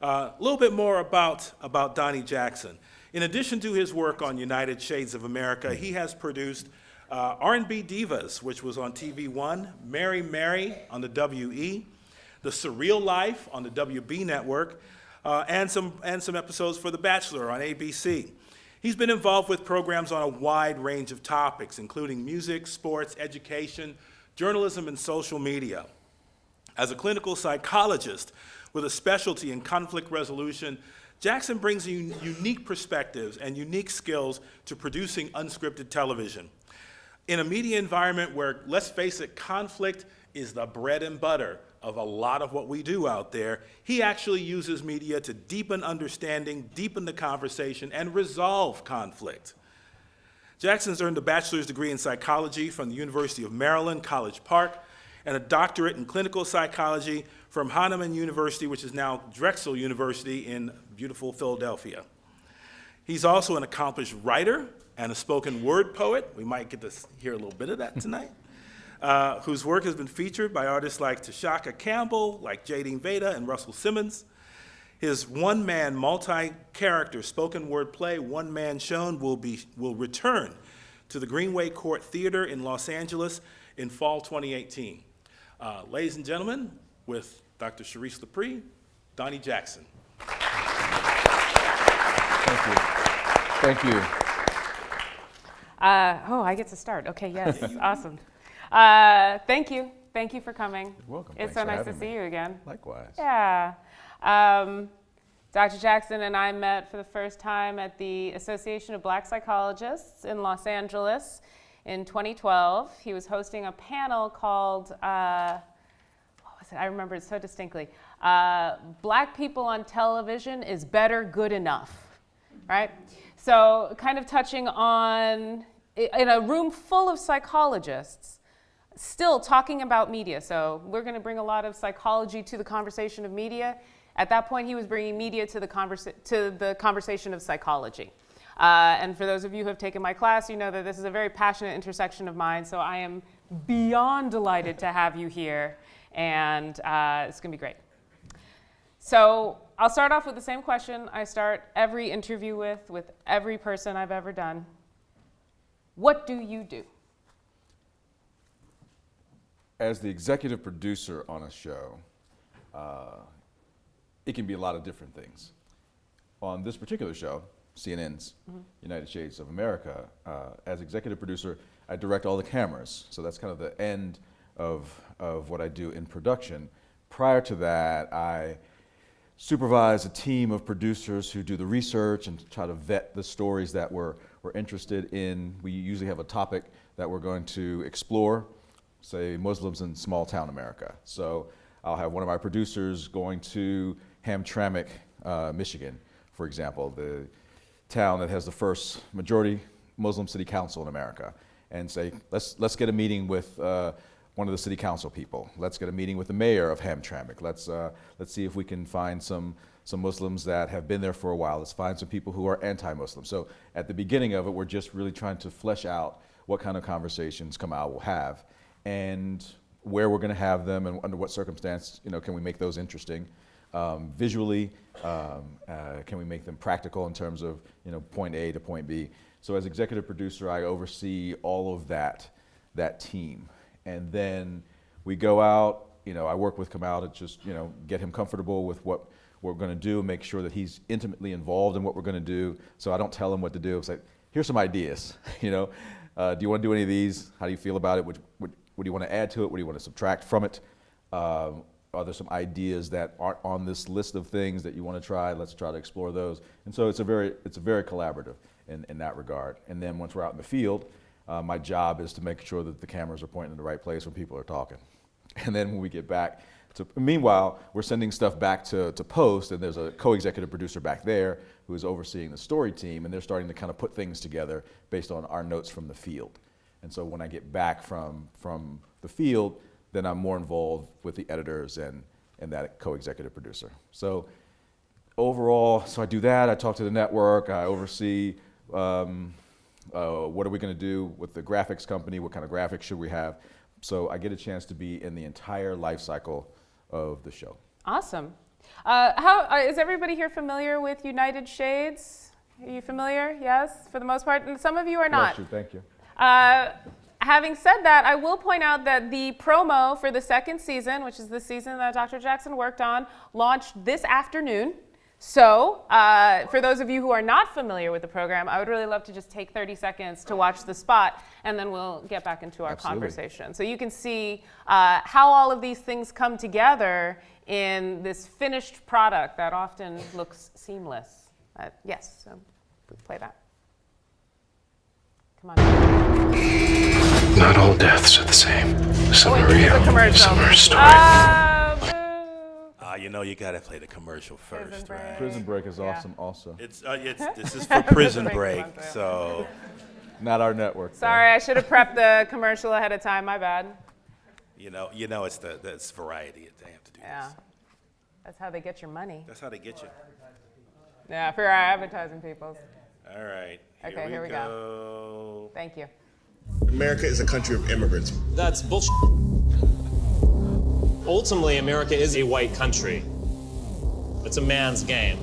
A little bit more about Donnie Jackson. In addition to his work on United Shades of America, he has produced R&B Divas, which was on TV1, Mary Mary on the WE, The Surreal Life on the WB network, and some episodes for The Bachelor on ABC. He's been involved with programs on a wide range of topics, including music, sports, education, journalism, and social media. As a clinical psychologist with a specialty in conflict resolution, Jackson brings unique perspectives and unique skills to producing unscripted television. In a media environment where, let's face it, conflict is the bread and butter of a lot of what we do out there, he actually uses media to deepen understanding, deepen the conversation, and resolve conflict. Jackson's earned a bachelor's degree in psychology from the University of Maryland, College Park, and a doctorate in clinical psychology from Hahnemann University, which is now Drexel University in beautiful Philadelphia. He's also an accomplished writer and a spoken word poet. We might get to hear a little bit of that tonight. Whose work has been featured by artists like Tashaka Campbell, like Jadine Veda and Russell Simmons. His one-man, multi-character spoken word play, One Man Shown, will return to the Greenway Court Theater in Los Angeles in fall 2018. Ladies and gentlemen, with Dr. Sharice Lepre, Donnie Jackson. Thank you. Thank you. I get to start. Okay, yes, awesome. Thank you. Thank you for coming. You're welcome. It's Thanks so for nice to having see me. you again. Likewise. Yeah. Dr. Jackson and I met for the first time at the Association of Black Psychologists in Los Angeles in 2012. He was hosting a panel called, what was it? I remember it so distinctly. Black people on television is better good enough, right? So kind of touching on, in a room full of psychologists, still talking about media. So we're going to bring a lot of psychology to the conversation of media. At that point, he was bringing media to the conversation of psychology. And for those of you who have taken my class, you know that this is a very passionate intersection of mine. So I am beyond delighted to have you here. And it's going to be great. So I'll start off with the same question I start every interview with every person I've ever done. What do you do? As the executive producer on a show, it can be a lot of different things. On this particular show, CNN's United Shades of America, as executive producer, I direct all the cameras. So that's kind of the end of what I do in production. Prior to that, I supervise a team of producers who do the research and try to vet the stories that we're interested in. We usually have a topic that we're going to explore, say Muslims in small town America. So I'll have one of my producers going to Hamtramck, Michigan, for example, the town that has the first majority Muslim city council in America, and say, let's get a meeting with one of the city council people. Let's get a meeting with the mayor of Hamtramck. Let's see if we can find some Muslims that have been there for a while. Let's find some people who are anti-Muslim. So at the beginning of it, we're just really trying to flesh out what kind of conversations Kamal will have, and where we're going to have them, and under what circumstance, can we make those interesting? Visually, can we make them practical in terms of, point A to point B? So as executive producer, I oversee all of that team. And then we go out, I work with Kamal to just, get him comfortable with what we're going to do, make sure that he's intimately involved in what we're going to do. So I don't tell him what to do. It's like, here's some ideas, do you want to do any of these? How do you feel about it? What do you want to add to it? What do you want to subtract from it? Are there some ideas that aren't on this list of things that you want to try? Let's try to explore those. And so it's a very collaborative in that regard. And then once we're out in the field, my job is to make sure that the cameras are pointing in the right place when people are talking. And then when we get back meanwhile, we're sending stuff back to post, and there's a co-executive producer back there who is overseeing the story team, and they're starting to kind of put things together based on our notes from the field. And so when I get back from the field, then I'm more involved with the editors and that co-executive producer. So overall, I do that. I talk to the network. I oversee what are we going to do with the graphics company? What kind of graphics should we have? So I get a chance to be in the entire life cycle of the show. Awesome. Is everybody here familiar with United Shades? Are you familiar? Yes, for the most part. And some of you are not. Bless you, thank you. Having said that, I will point out that the promo for the second season, which is the season that Dr. Jackson worked on, launched this afternoon. So for those of you who are not familiar with the program, I would really love to just take 30 seconds to watch the spot, and then we'll get back into our conversation. So you can see how all of these things come together in this finished product that often looks seamless. Yes, so we play that. Come on. Not all deaths are the same. Some Wait, are this is a real, commercial. some are a story. You know you gotta play the commercial first, Break. right? Prison Break is Yeah. awesome also. This is for Prison Break Break, month, yeah. so Not our network. though. Sorry, I should have prepped the commercial ahead of time. My bad. you know it's variety. They have to do Yeah, this. that's how they get your money. That's how they get you. Yeah, for our advertising people. All right. Okay, here we go. Thank you. America is a country of immigrants. That's bullshit. Ultimately, America is a white country. It's a man's game.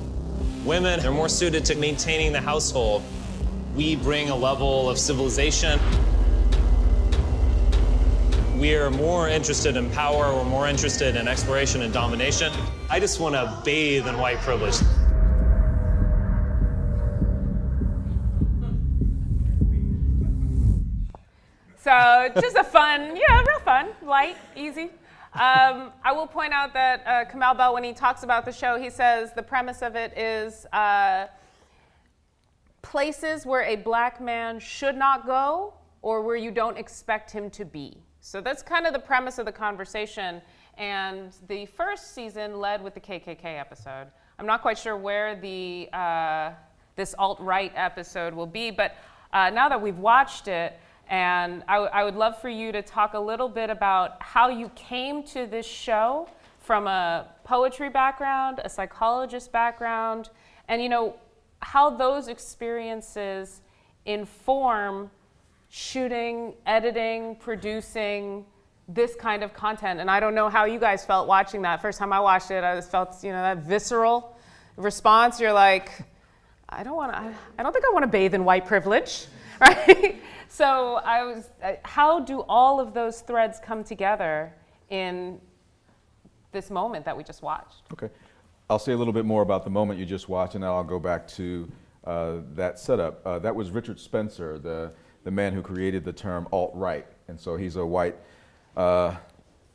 Women are more suited to maintaining the household. We bring a level of civilization. We are more interested in power. We're more interested in exploration and domination. I just want to bathe in white privilege. So just a fun, real fun, light, easy. I will point out that Kamau Bell, when he talks about the show, he says the premise of it is places where a black man should not go or where you don't expect him to be. So that's kind of the premise of the conversation. And the first season led with the KKK episode. I'm not quite sure where the this alt-right episode will be, but now that we've watched it, and I would love for you to talk a little bit about how you came to this show from a poetry background, a psychologist background, and how those experiences inform shooting, editing, producing this kind of content. And I don't know how you guys felt watching that. First time I watched it, I just felt that visceral response. You're like, I don't think I want to bathe in white privilege, right? So how do all of those threads come together in this moment that we just watched? Okay. I'll say a little bit more about the moment you just watched, and then I'll go back to that setup. That was Richard Spencer, the man who created the term alt-right. And so he's a white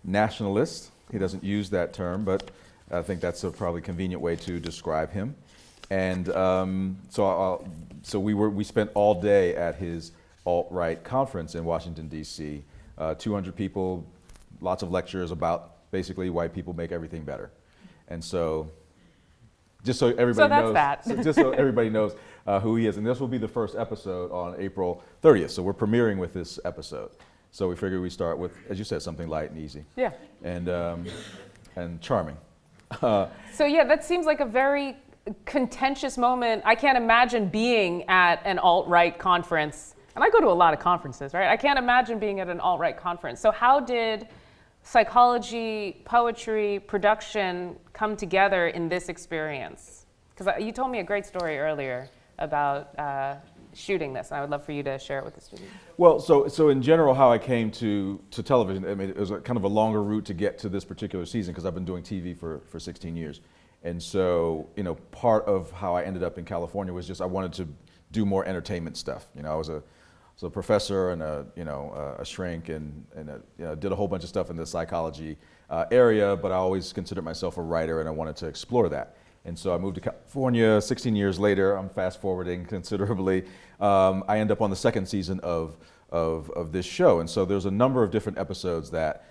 nationalist. He doesn't use that term, but I think that's a probably convenient way to describe him. And so we spent all day at his alt-right conference in Washington, D.C. 200 people, lots of lectures about basically white people make everything better. And so just so everybody knows who he is. And this will be the first episode on April 30th. So we're premiering with this episode. So we figured we start with, as you said, something light and easy. Yeah. And charming. So yeah, that seems like a very contentious moment. I can't imagine being at an alt-right conference. And I go to a lot of conferences, right? I can't imagine being at an alt-right conference. So how did psychology, poetry, production come together in this experience? Because you told me a great story earlier about shooting this, and I would love for you to share it with the students. Well, so in general, how I came to television, I mean, it was kind of a longer route to get to this particular season because I've been doing TV for 16 years. And so, part of how I ended up in California was just I wanted to do more entertainment stuff. I was a professor and a shrink and did a whole bunch of stuff in the psychology area, but I always considered myself a writer and I wanted to explore that. And so I moved to California 16 years later. I'm fast forwarding considerably. I end up on the second season of this show. And so there's a number of different episodes that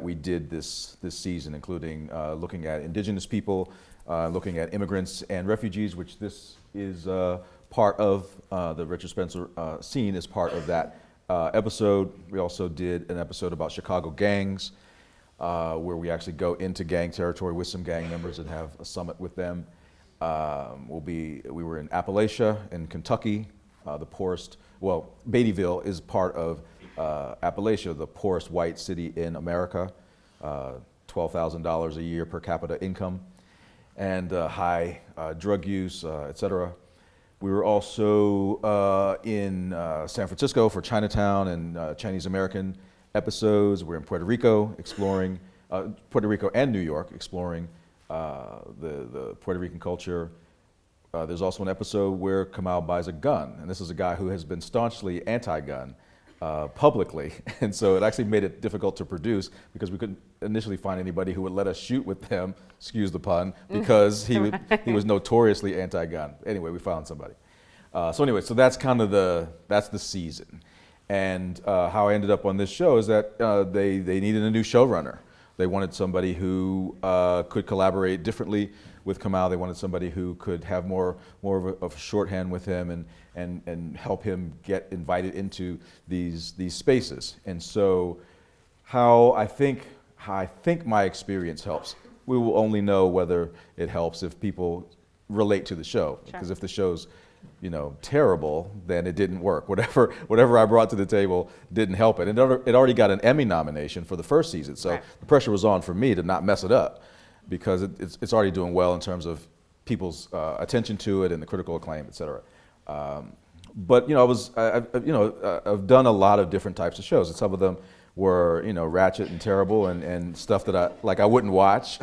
we did this season, including looking at indigenous people, looking at immigrants and refugees, which this is part of the Richard Spencer scene is part of that episode. We also did an episode about Chicago gangs, where we actually go into gang territory with some gang members and have a summit with them. We were in Appalachia in Kentucky, the poorest, Beattyville is part of Appalachia, the poorest white city in America, $12,000 a year per capita income. and high drug use, et cetera. We were also in San Francisco for Chinatown and Chinese American episodes. We're in Puerto Rico exploring, Puerto Rico and New York exploring the Puerto Rican culture. There's also an episode where Kamau buys a gun, and this is a guy who has been staunchly anti-gun publicly, and so it actually made it difficult to produce because we couldn't initially find anybody who would let us shoot with him, excuse the pun, because he was notoriously anti-gun. Anyway, we found somebody. So that's kind of that's the season. And how I ended up on this show is that they needed a new showrunner. They wanted somebody who could collaborate differently with Kamau. They wanted somebody who could have more of a shorthand with him and help him get invited into these spaces. And so how I think my experience helps. We will only know whether it helps if people relate to the show. Sure. Because if the show's terrible, then it didn't work. Whatever I brought to the table didn't help it. It already got an Emmy nomination for the first season, so right. The pressure was on for me to not mess it up, because it's already doing well in terms of people's attention to it and the critical acclaim, et cetera. But I've done a lot of different types of shows, and some of them were ratchet and terrible and stuff that I wouldn't watch,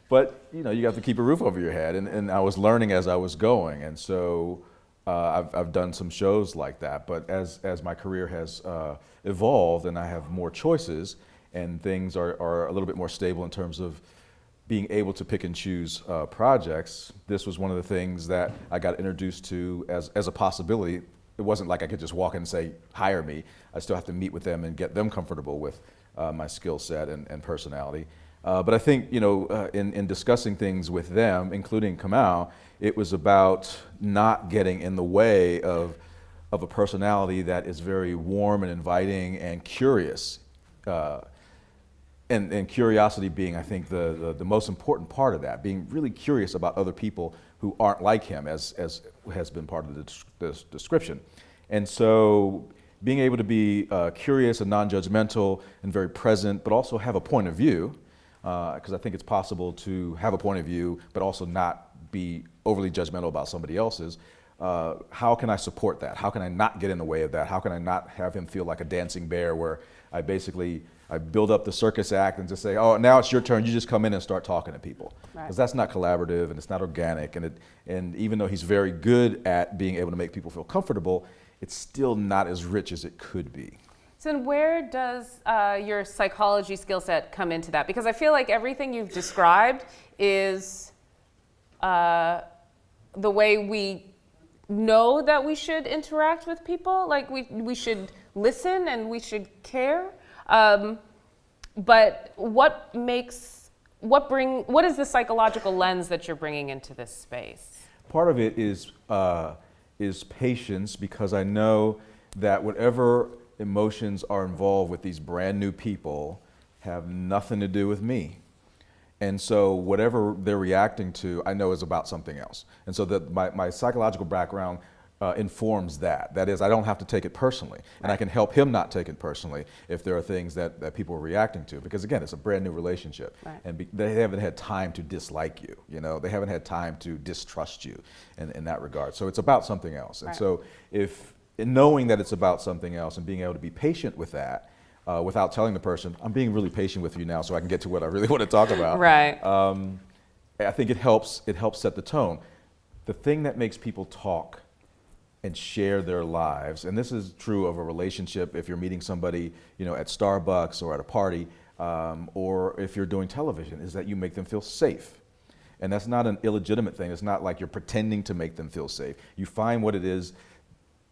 But you have to keep a roof over your head, and I was learning as I was going, and so I've done some shows like that. But as my career has evolved and I have more choices and things are a little bit more stable in terms of being able to pick and choose projects, this was one of the things that I got introduced to as a possibility. It wasn't like I could just walk in and say, hire me. I still have to meet with them and get them comfortable with my skill set and personality. But I think, in discussing things with them, including Kamau, it was about not getting in the way of a personality that is very warm and inviting and curious. And curiosity being, I think, the most important part of that, being really curious about other people who aren't like him, as has been part of the description. And so being able to be curious and non-judgmental and very present, but also have a point of view, because I think it's possible to have a point of view, but also not be overly judgmental about somebody else's. How can I support that? How can I not get in the way of that? How can I not have him feel like a dancing bear where I build up the circus act and just say, oh, now it's your turn, you just come in and start talking to people. Because that's not collaborative and it's not organic, and even though he's very good at being able to make people feel comfortable, it's still not as rich as it could be. So where does your psychology skill set come into that? Because I feel like everything you've described is the way we know that we should interact with people. Like we should listen and we should care. But what is the psychological lens that you're bringing into this space? Part of it is patience, because I know that whatever emotions are involved with these brand new people have nothing to do with me. And so whatever they're reacting to, I know is about something else. And so that my psychological background informs that. That is, I don't have to take it personally. And I can help him not take it personally if there are things that people are reacting to. Because again, it's a brand new relationship. Right. And they haven't had time to dislike you. They haven't had time to distrust you in that regard. So it's about something else. And so knowing that it's about something else and being able to be patient with that, without telling the person, I'm being really patient with you now so I can get to what I really want to talk about. Right. I think it helps set the tone. The thing that makes people talk and share their lives, and this is true of a relationship if you're meeting somebody, at Starbucks or at a party, or if you're doing television, is that you make them feel safe. And that's not an illegitimate thing. It's not like you're pretending to make them feel safe. You find what it is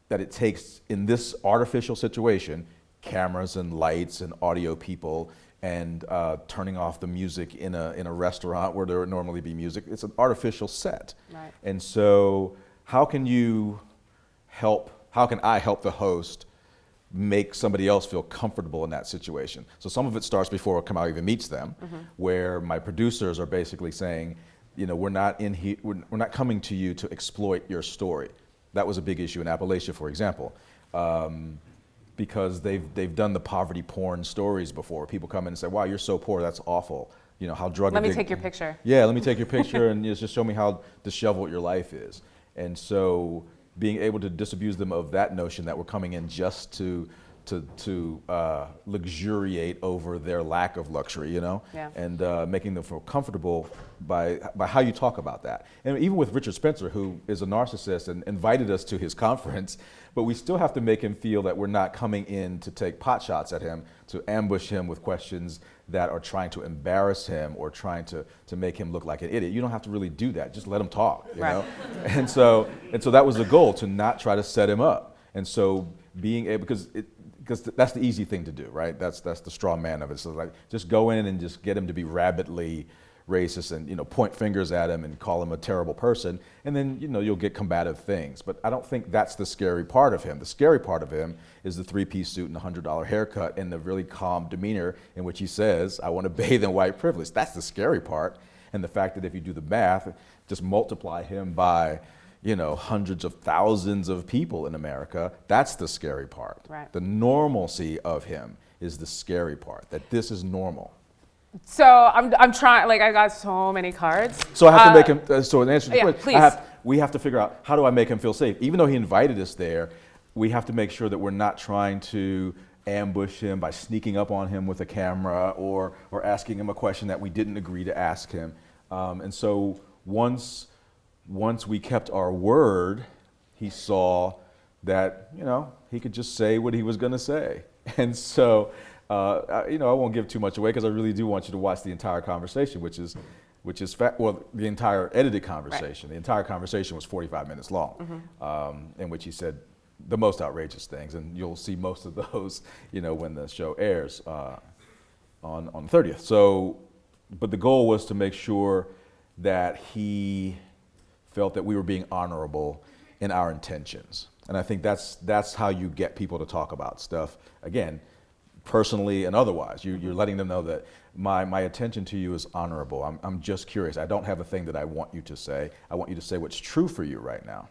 that it takes in this artificial situation, cameras and lights and audio people and turning off the music in a restaurant where there would normally be music. It's an artificial set. Right. And so how can I help the host make somebody else feel comfortable in that situation? So some of it starts before Kamau even meets them, where my producers are basically saying, we're not coming to you to exploit your story. That was a big issue in Appalachia, for example, because they've done the poverty porn stories before. People come in and say, wow, you're so poor, that's awful. how drug Let me addic- take your picture. Yeah, let me take your picture and just show me how disheveled your life is. And so being able to disabuse them of that notion that we're coming in just to luxuriate over their lack of luxury, Yeah. and making them feel comfortable by how you talk about that. And even with Richard Spencer, who is a narcissist and invited us to his conference, but we still have to make him feel that we're not coming in to take pot shots at him, to ambush him with questions that are trying to embarrass him or trying to make him look like an idiot. You don't have to really do that. Just let him talk, you Right. know? And so that was the goal, to not try to set him up. And so being able, because that's the easy thing to do, right? That's the straw man of it. So like, just go in and just get him to be rabidly racist and point fingers at him and call him a terrible person, and then you'll get combative things. But I don't think that's the scary part of him. The scary part of him is the 3-piece suit and the $100 haircut and the really calm demeanor in which he says, "I want to bathe in white privilege." That's the scary part, and the fact that if you do the math, just multiply him by hundreds of thousands of people in America, that's the scary part. Right. The normalcy of him is the scary part, that this is normal. So I'm trying, like, I got so many cards. So I have to make him, so in answer to the yeah, question, please. we have to figure out, how do I make him feel safe? Even though he invited us there, we have to make sure that we're not trying to ambush him by sneaking up on him with a camera or asking him a question that we didn't agree to ask him. And so once we kept our word, he saw that, he could just say what he was going to say. And so, I won't give too much away because I really do want you to watch the entire conversation, which is the entire edited conversation. Right. The entire conversation was 45 minutes long, in which he said the most outrageous things, and you'll see most of those, when the show airs on the 30th. So, but the goal was to make sure that he felt that we were being honorable in our intentions. And I think that's how you get people to talk about stuff, again, personally and otherwise. You're letting them know that my attention to you is honorable. I'm just curious. I don't have a thing that I want you to say. I want you to say what's true for you right now.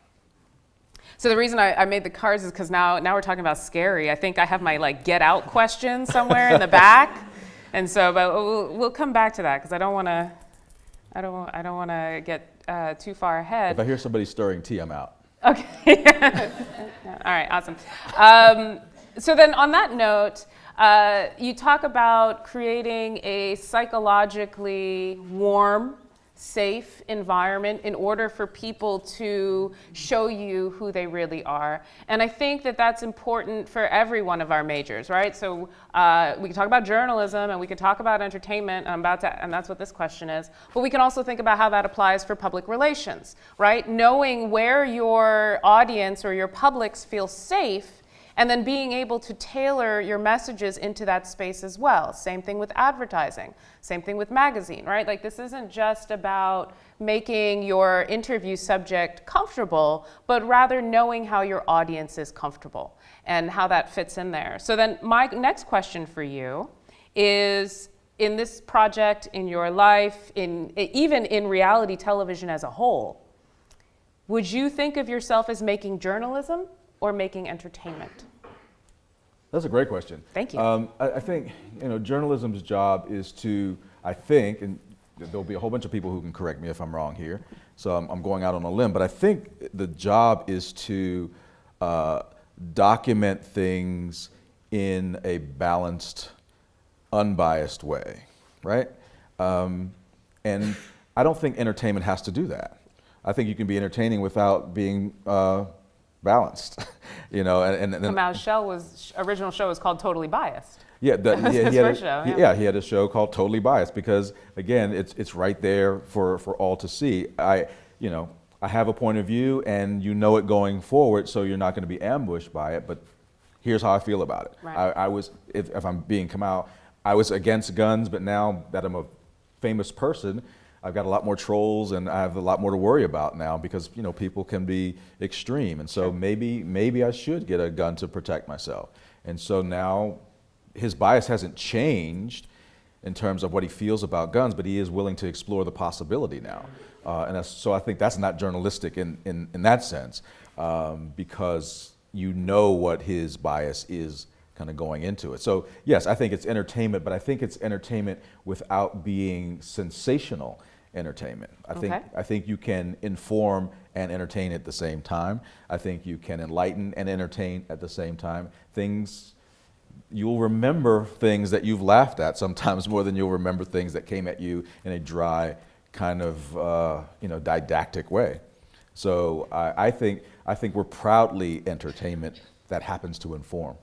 So the reason I made the cards is because now we're talking about scary. I think I have my get out question somewhere in the back. And so, but we'll come back to that because I don't want to get too far ahead. If I hear somebody stirring tea, I'm out. Okay. All right, awesome. So then on that note, you talk about creating a psychologically warm, safe environment in order for people to show you who they really are. And I think that that's important for every one of our majors, right? So we can talk about journalism and we can talk about entertainment, and that's what this question is. But we can also think about how that applies for public relations, right? Knowing where your audience or your publics feel safe, and then being able to tailor your messages into that space as well. Same thing with advertising, same thing with magazine, right? Like, this isn't just about making your interview subject comfortable, but rather knowing how your audience is comfortable and how that fits in there. So then my next question for you is, in this project, in your life, even in reality television as a whole, would you think of yourself as making journalism or making entertainment? That's a great question. Thank you. I think journalism's job is to, I think, and there'll be a whole bunch of people who can correct me if I'm wrong here, so I'm going out on a limb, but I think the job is to document things in a balanced, unbiased way, right? And I don't think entertainment has to do that. I think you can be entertaining without being balanced, and Kamal's original show was called Totally Biased. Yeah, he had a show called Totally Biased because, again, it's right there for all to see. I have a point of view, and it going forward, so you're not going to be ambushed by it. But here's how I feel about it. Right. I was, if I'm being Kamal, I was against guns, but now that I'm a famous person, I've got a lot more trolls and I have a lot more to worry about now because people can be extreme, and so maybe I should get a gun to protect myself. And so now his bias hasn't changed in terms of what he feels about guns, but he is willing to explore the possibility now. So I think that's not journalistic in that sense, because what his bias is kind of going into it. So yes, I think it's entertainment, but I think it's entertainment without being sensational entertainment. I think you can inform and entertain at the same time. I think you can enlighten and entertain at the same time. You'll remember things that you've laughed at sometimes more than you'll remember things that came at you in a dry kind of didactic way. So I think we're proudly entertainment that happens to inform.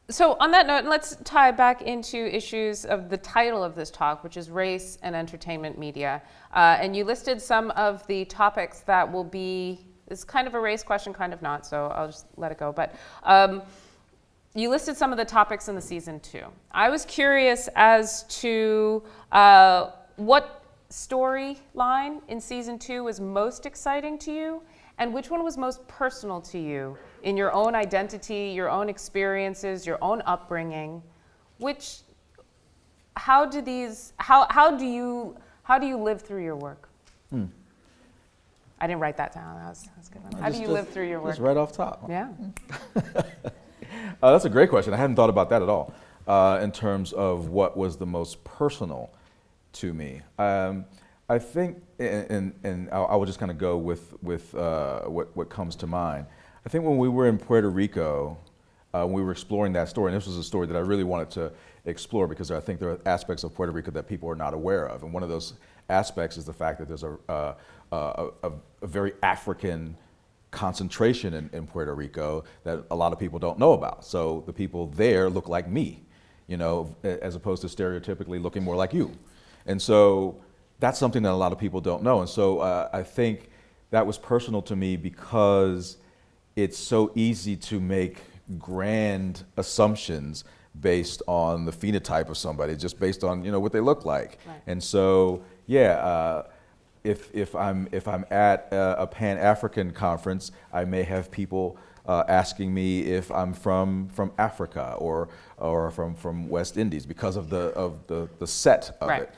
So on that note, let's tie back into issues of the title of this talk, which is Race and Entertainment Media. And you listed some of the topics that will be, it's kind of a race question, kind of not, so I'll just let it go. But you listed some of the topics in the season 2. I was curious as to what storyline in season 2 was most exciting to you, and which one was most personal to you in your own identity, your own experiences, your own upbringing. How do you live through your work? I didn't write that down. That was a good one. How do you live through your work? Just right off top. Yeah. That's a great question. I hadn't thought about that at all in terms of what was the most personal to me. I think, and I will just kind of go with what comes to mind. I think when we were in Puerto Rico, when we were exploring that story, and this was a story that I really wanted to explore because I think there are aspects of Puerto Rico that people are not aware of. And one of those aspects is the fact that there's a very African concentration in Puerto Rico that a lot of people don't know about. So the people there look like me, as opposed to stereotypically looking more like you. And so that's something that a lot of people don't know. And so I think that was personal to me because it's so easy to make grand assumptions based on the phenotype of somebody, just based on what they look like. Right. And so if I'm at a Pan-African conference, I may have people asking me if I'm from Africa or from West Indies because of the set of right. it.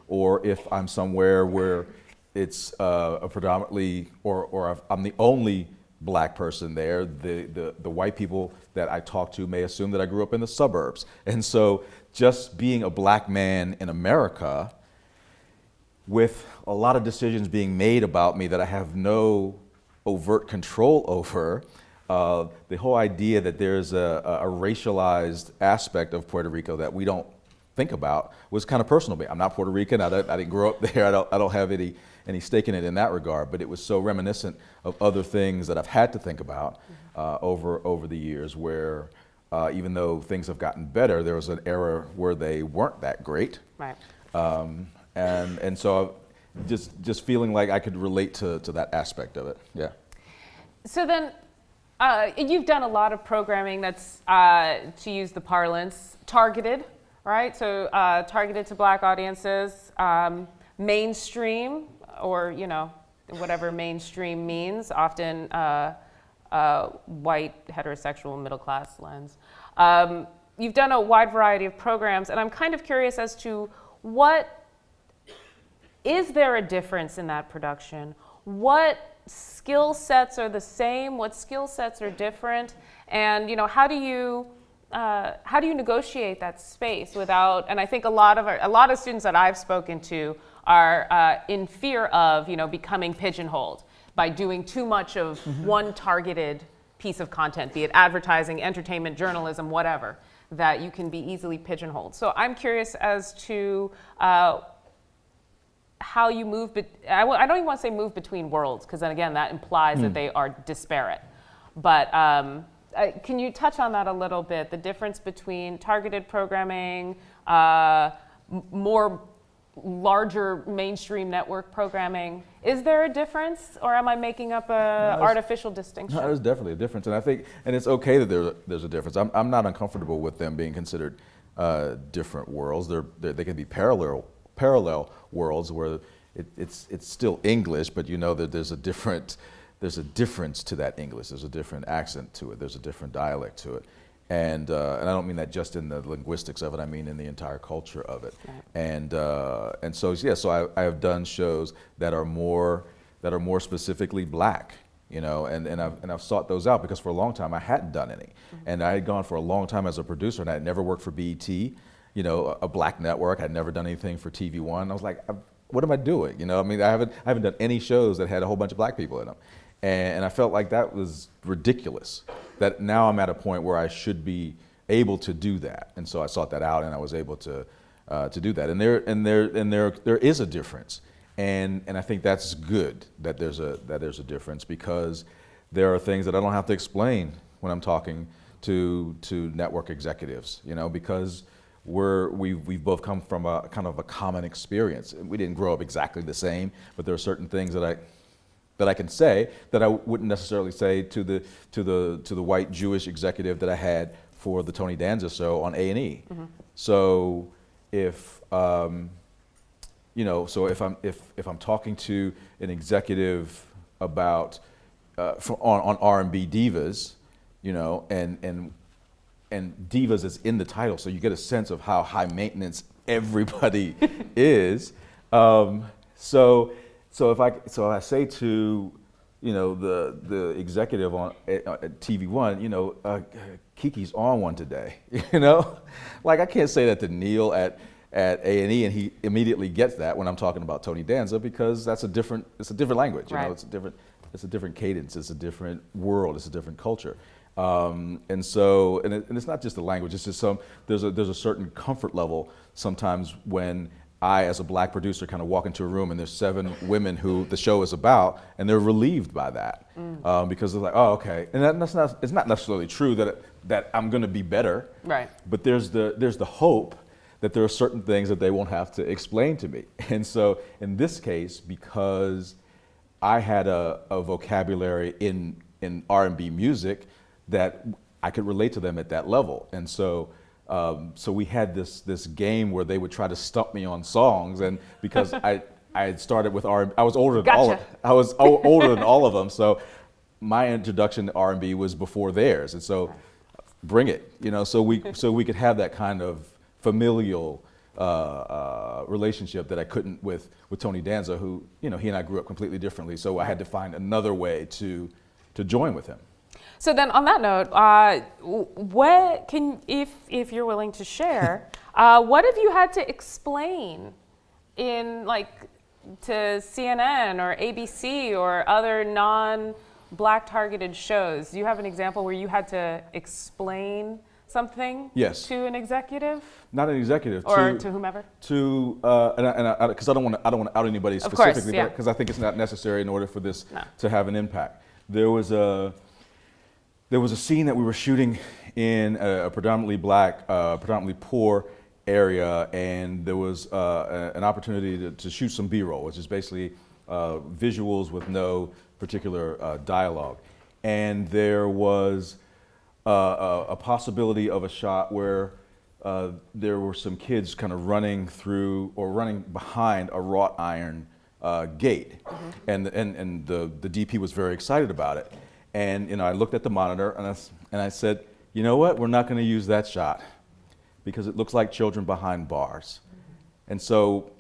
Or if I'm somewhere where it's a predominantly, or I'm the only black person there, the white people that I talk to may assume that I grew up in the suburbs. And so just being a black man in America with a lot of decisions being made about me that I have no overt control over, the whole idea that there's a racialized aspect of Puerto Rico that we don't think about was kind of personal to me. I'm not Puerto Rican. I didn't grow up there. I don't have any stake in it in that regard. But it was so reminiscent of other things that I've had to think about over the years, where even though things have gotten better, there was an era where they weren't that great. Right. And so just feeling like I could relate to that aspect of it. Yeah. So then, you've done a lot of programming that's, to use the parlance, targeted. Right, so targeted to black audiences, mainstream, or whatever mainstream means, often white, heterosexual, middle class lens. You've done a wide variety of programs, and I'm kind of curious as to is there a difference in that production? What skill sets are the same? What skill sets are different? And how do you negotiate that space without? And I think a lot of students that I've spoken to are in fear of becoming pigeonholed by doing too much of one targeted piece of content, be it advertising, entertainment, journalism, whatever, that you can be easily pigeonholed. So I'm curious as to how you move. I don't even want to say move between worlds, because then again that implies that they are disparate. But can you touch on that a little bit? The difference between targeted programming, more larger mainstream network programming. Is there a difference, or am I making up a artificial distinction? No, there's definitely a difference, and I think, and it's okay that there's a difference. I'm not uncomfortable with them being considered different worlds. They can be parallel worlds where it's still English, but that there's a difference to that English. There's a different accent to it. There's a different dialect to it. And I don't mean that just in the linguistics of it. I mean in the entire culture of it. Right. And so I have done shows that are more specifically black, you know, and I've sought those out because for a long time I hadn't done any, and I had gone for a long time as a producer, and I had never worked for BET, you know, a black network. I'd never done anything for TV One. I was like, what am I doing? You know, I mean, I haven't done any shows that had a whole bunch of black people in them, and I felt like that was ridiculous. That now I'm at a point where I should be able to do that, and so I sought that out, and I was able to do that. And there is a difference, and I think that's good that there's a difference, because there are things that I don't have to explain when I'm talking to network executives, you know, because we've both come from a kind of a common experience. We didn't grow up exactly the same, but there are certain things that I can say that I wouldn't necessarily say to the white Jewish executive that I had for the Tony Danza show on A&E. Mm-hmm. So if you know, so if I'm talking to an executive about on R&B divas, you know, and divas is in the title, so you get a sense of how high maintenance everybody is. So if I say to, you know, the executive at TV One, you know, Kiki's on one today, you know, like I can't say that to Neil at A&E and he immediately gets that when I'm talking about Tony Danza, because it's a different language, you know, it's a different cadence, it's a different world, it's a different culture. And it's not just the language, it's just there's a certain comfort level sometimes when I, as a black producer, kind of walk into a room and there's 7 women who the show is about, and they're relieved by that, because they're like, oh, okay. And it's not necessarily true that I'm going to be better, right? But there's the hope that there are certain things that they won't have to explain to me. And so in this case, because I had a vocabulary in R&B music that I could relate to them at that level, and so we had this game where they would try to stump me on songs, and because I had started with R&B, I was older than older than all of them, so my introduction to R&B was before theirs, and so bring it, you know, so we could have that kind of familial relationship that I couldn't with Tony Danza, who, you know, he and I grew up completely differently, so I had to find another way to join with him. So then, on that note, what can, if you're willing to share, what have you had to explain in, like, to CNN or ABC or other non-black targeted shows? Do you have an example where you had to explain something to an executive? Not an executive, or to whomever. Because I don't want to out anybody specifically, because I think it's not necessary in order for this to have an impact. There was a scene that we were shooting in a predominantly black, predominantly poor area, and there was an opportunity to shoot some B-roll, which is basically visuals with no particular dialogue. And there was a possibility of a shot where there were some kids kind of running through or running behind a wrought iron gate, and the DP was very excited about it. And, you know, I looked at the monitor and I said, you know what, we're not going to use that shot because it looks like children behind bars. And so,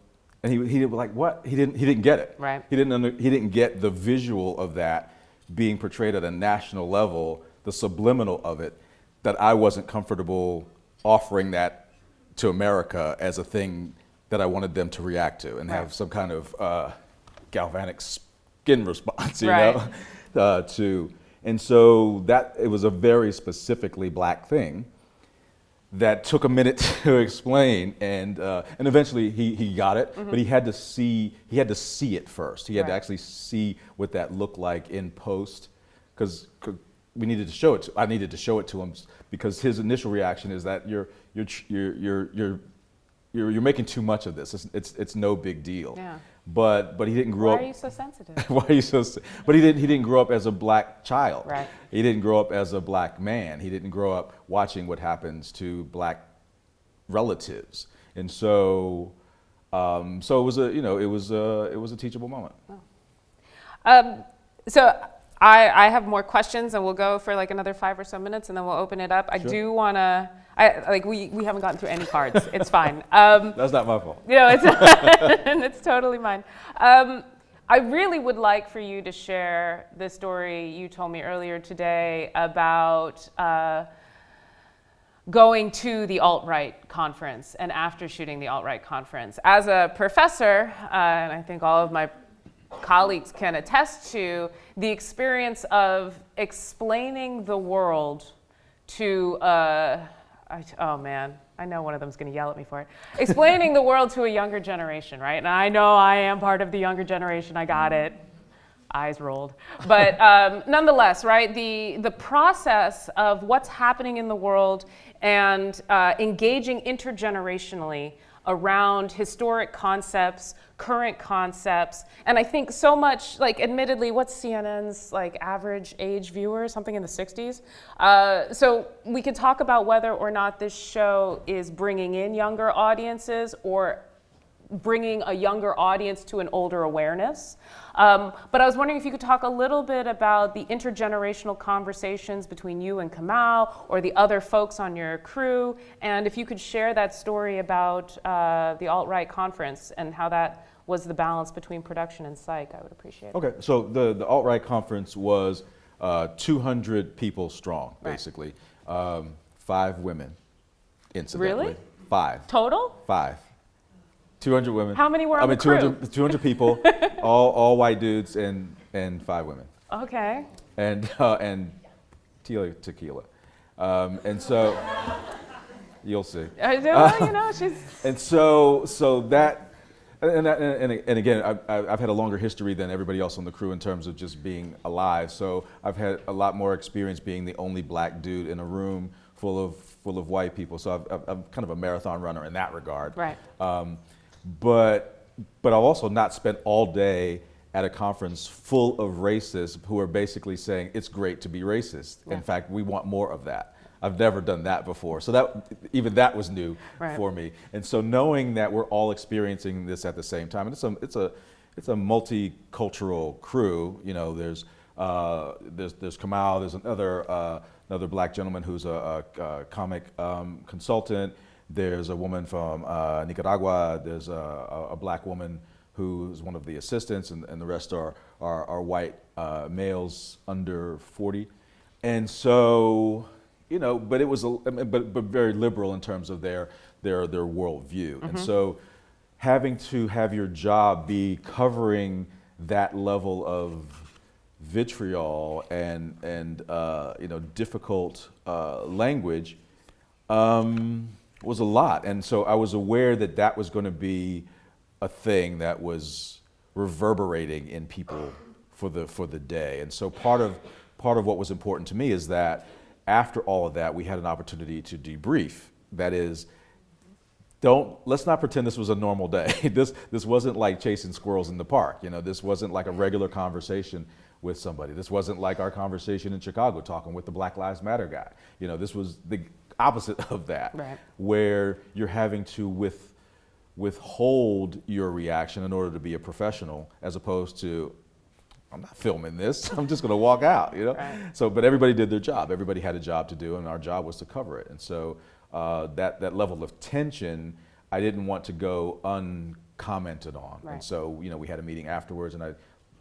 and he was like, what? He didn't get it. Right. He didn't get the visual of that being portrayed at a national level, the subliminal of it, that I wasn't comfortable offering that to America as a thing that I wanted them to react to and have some kind of galvanic skin response, you know, to. And so it was a very specifically black thing that took a minute to explain, and eventually he got it, but he had to see it first. He had to actually see what that looked like in post, because we needed to show it. I needed to show it to him because his initial reaction is that you're making too much of this. It's no big deal. Yeah. But he didn't grow up. Why are you so sensitive? Why are you so? But he didn't grow up as a black child. Right. He didn't grow up as a black man. He didn't grow up watching what happens to black relatives, and so it was a teachable moment. Oh. So I have more questions, and we'll go for like another 5 or so minutes, and then we'll open it up. Sure. I do want to. We haven't gotten through any cards. It's fine. That's not my fault. You know, it's totally mine. I really would like for you to share the story you told me earlier today about going to the alt-right conference and after shooting the alt-right conference. As a professor, and I think all of my colleagues can attest to, the experience of explaining the world to, oh man, I know one of them's gonna yell at me for it. Explaining the world to a younger generation, right? And I know I am part of the younger generation, I got it. Eyes rolled. But nonetheless, right, the process of what's happening in the world and engaging intergenerationally around historic concepts, current concepts, and I think so much, like, admittedly, what's CNN's like average age viewer? Something in the 60s. So we could talk about whether or not this show is bringing in younger audiences or bringing a younger audience to an older awareness. But I was wondering if you could talk a little bit about the intergenerational conversations between you and Kamau or the other folks on your crew, and if you could share that story about the alt-right conference and how that was the balance between production and psych, I would appreciate it. Okay, so the alt-right conference was 200 people strong, basically. 5 women, incidentally. Really? 5. Total? 5. 200 women. How many were on the crew? 200 people, all white dudes and 5 women. Okay. And tequila. And so, you'll see. Well, you know, she's... And so that, and again, I've had a longer history than everybody else on the crew in terms of just being alive. So I've had a lot more experience being the only black dude in a room full of white people. So I'm kind of a marathon runner in that regard. Right. But I've also not spent all day at a conference full of racists who are basically saying it's great to be racist. Yeah. In fact, we want more of that. I've never done that before. So that was new for me. And so knowing that we're all experiencing this at the same time, and it's a multicultural crew. You know, there's Kamau, there's another black gentleman who's a comic consultant. There's a woman from Nicaragua. There's a black woman who's one of the assistants, and the rest are white males under 40. And so, you know, but it was but very liberal in terms of their worldview. And so, having to have your job be covering that level of vitriol and you know, difficult language was a lot. And so I was aware that that was going to be a thing that was reverberating in people for the day. And so part of what was important to me is that after all of that, we had an opportunity to debrief. That is, let's not pretend this was a normal day. This wasn't like chasing squirrels in the park. You know, this wasn't like a regular conversation with somebody. This wasn't like our conversation in Chicago talking with the Black Lives Matter guy. You know, this was the opposite of that, right, where you're having to withhold your reaction in order to be a professional, as opposed to, I'm not filming this, I'm just gonna walk out, you know? Right. So, but everybody did their job. Everybody had a job to do, and our job was to cover it. And so that level of tension, I didn't want to go uncommented on. Right. And so, you know, we had a meeting afterwards, and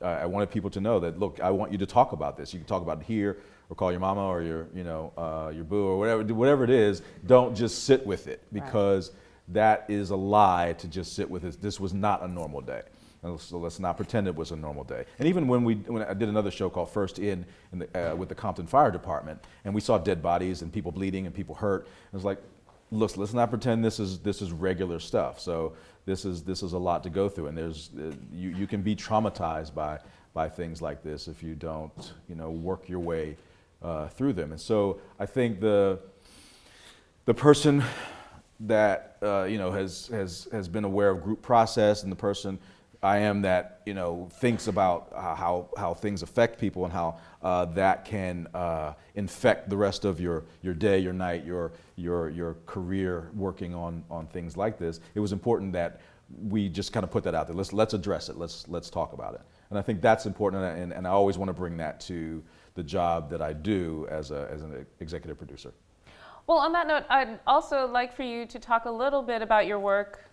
I wanted people to know that, look, I want you to talk about this. You can talk about it here, or call your mama or your boo or whatever it is. Don't just sit with it, because that is a lie to just sit with it. This was not a normal day. So let's not pretend it was a normal day. And even when I did another show called First with the Compton Fire Department, and we saw dead bodies and people bleeding and people hurt, it was like, look, let's not pretend this is regular stuff. So this is a lot to go through, and there's you can be traumatized by things like this if you don't, you know, work your way through them. And so I think the person that you know has been aware of group process, and the person I am that, you know, thinks about how things affect people and how that can infect the rest of your day, your night, your career working on things like this. It was important that we just kind of put that out there. Let's address it. Let's talk about it. And I think that's important, and I always want to bring that to the job that I do as an executive producer. Well, on that note, I'd also like for you to talk a little bit about your work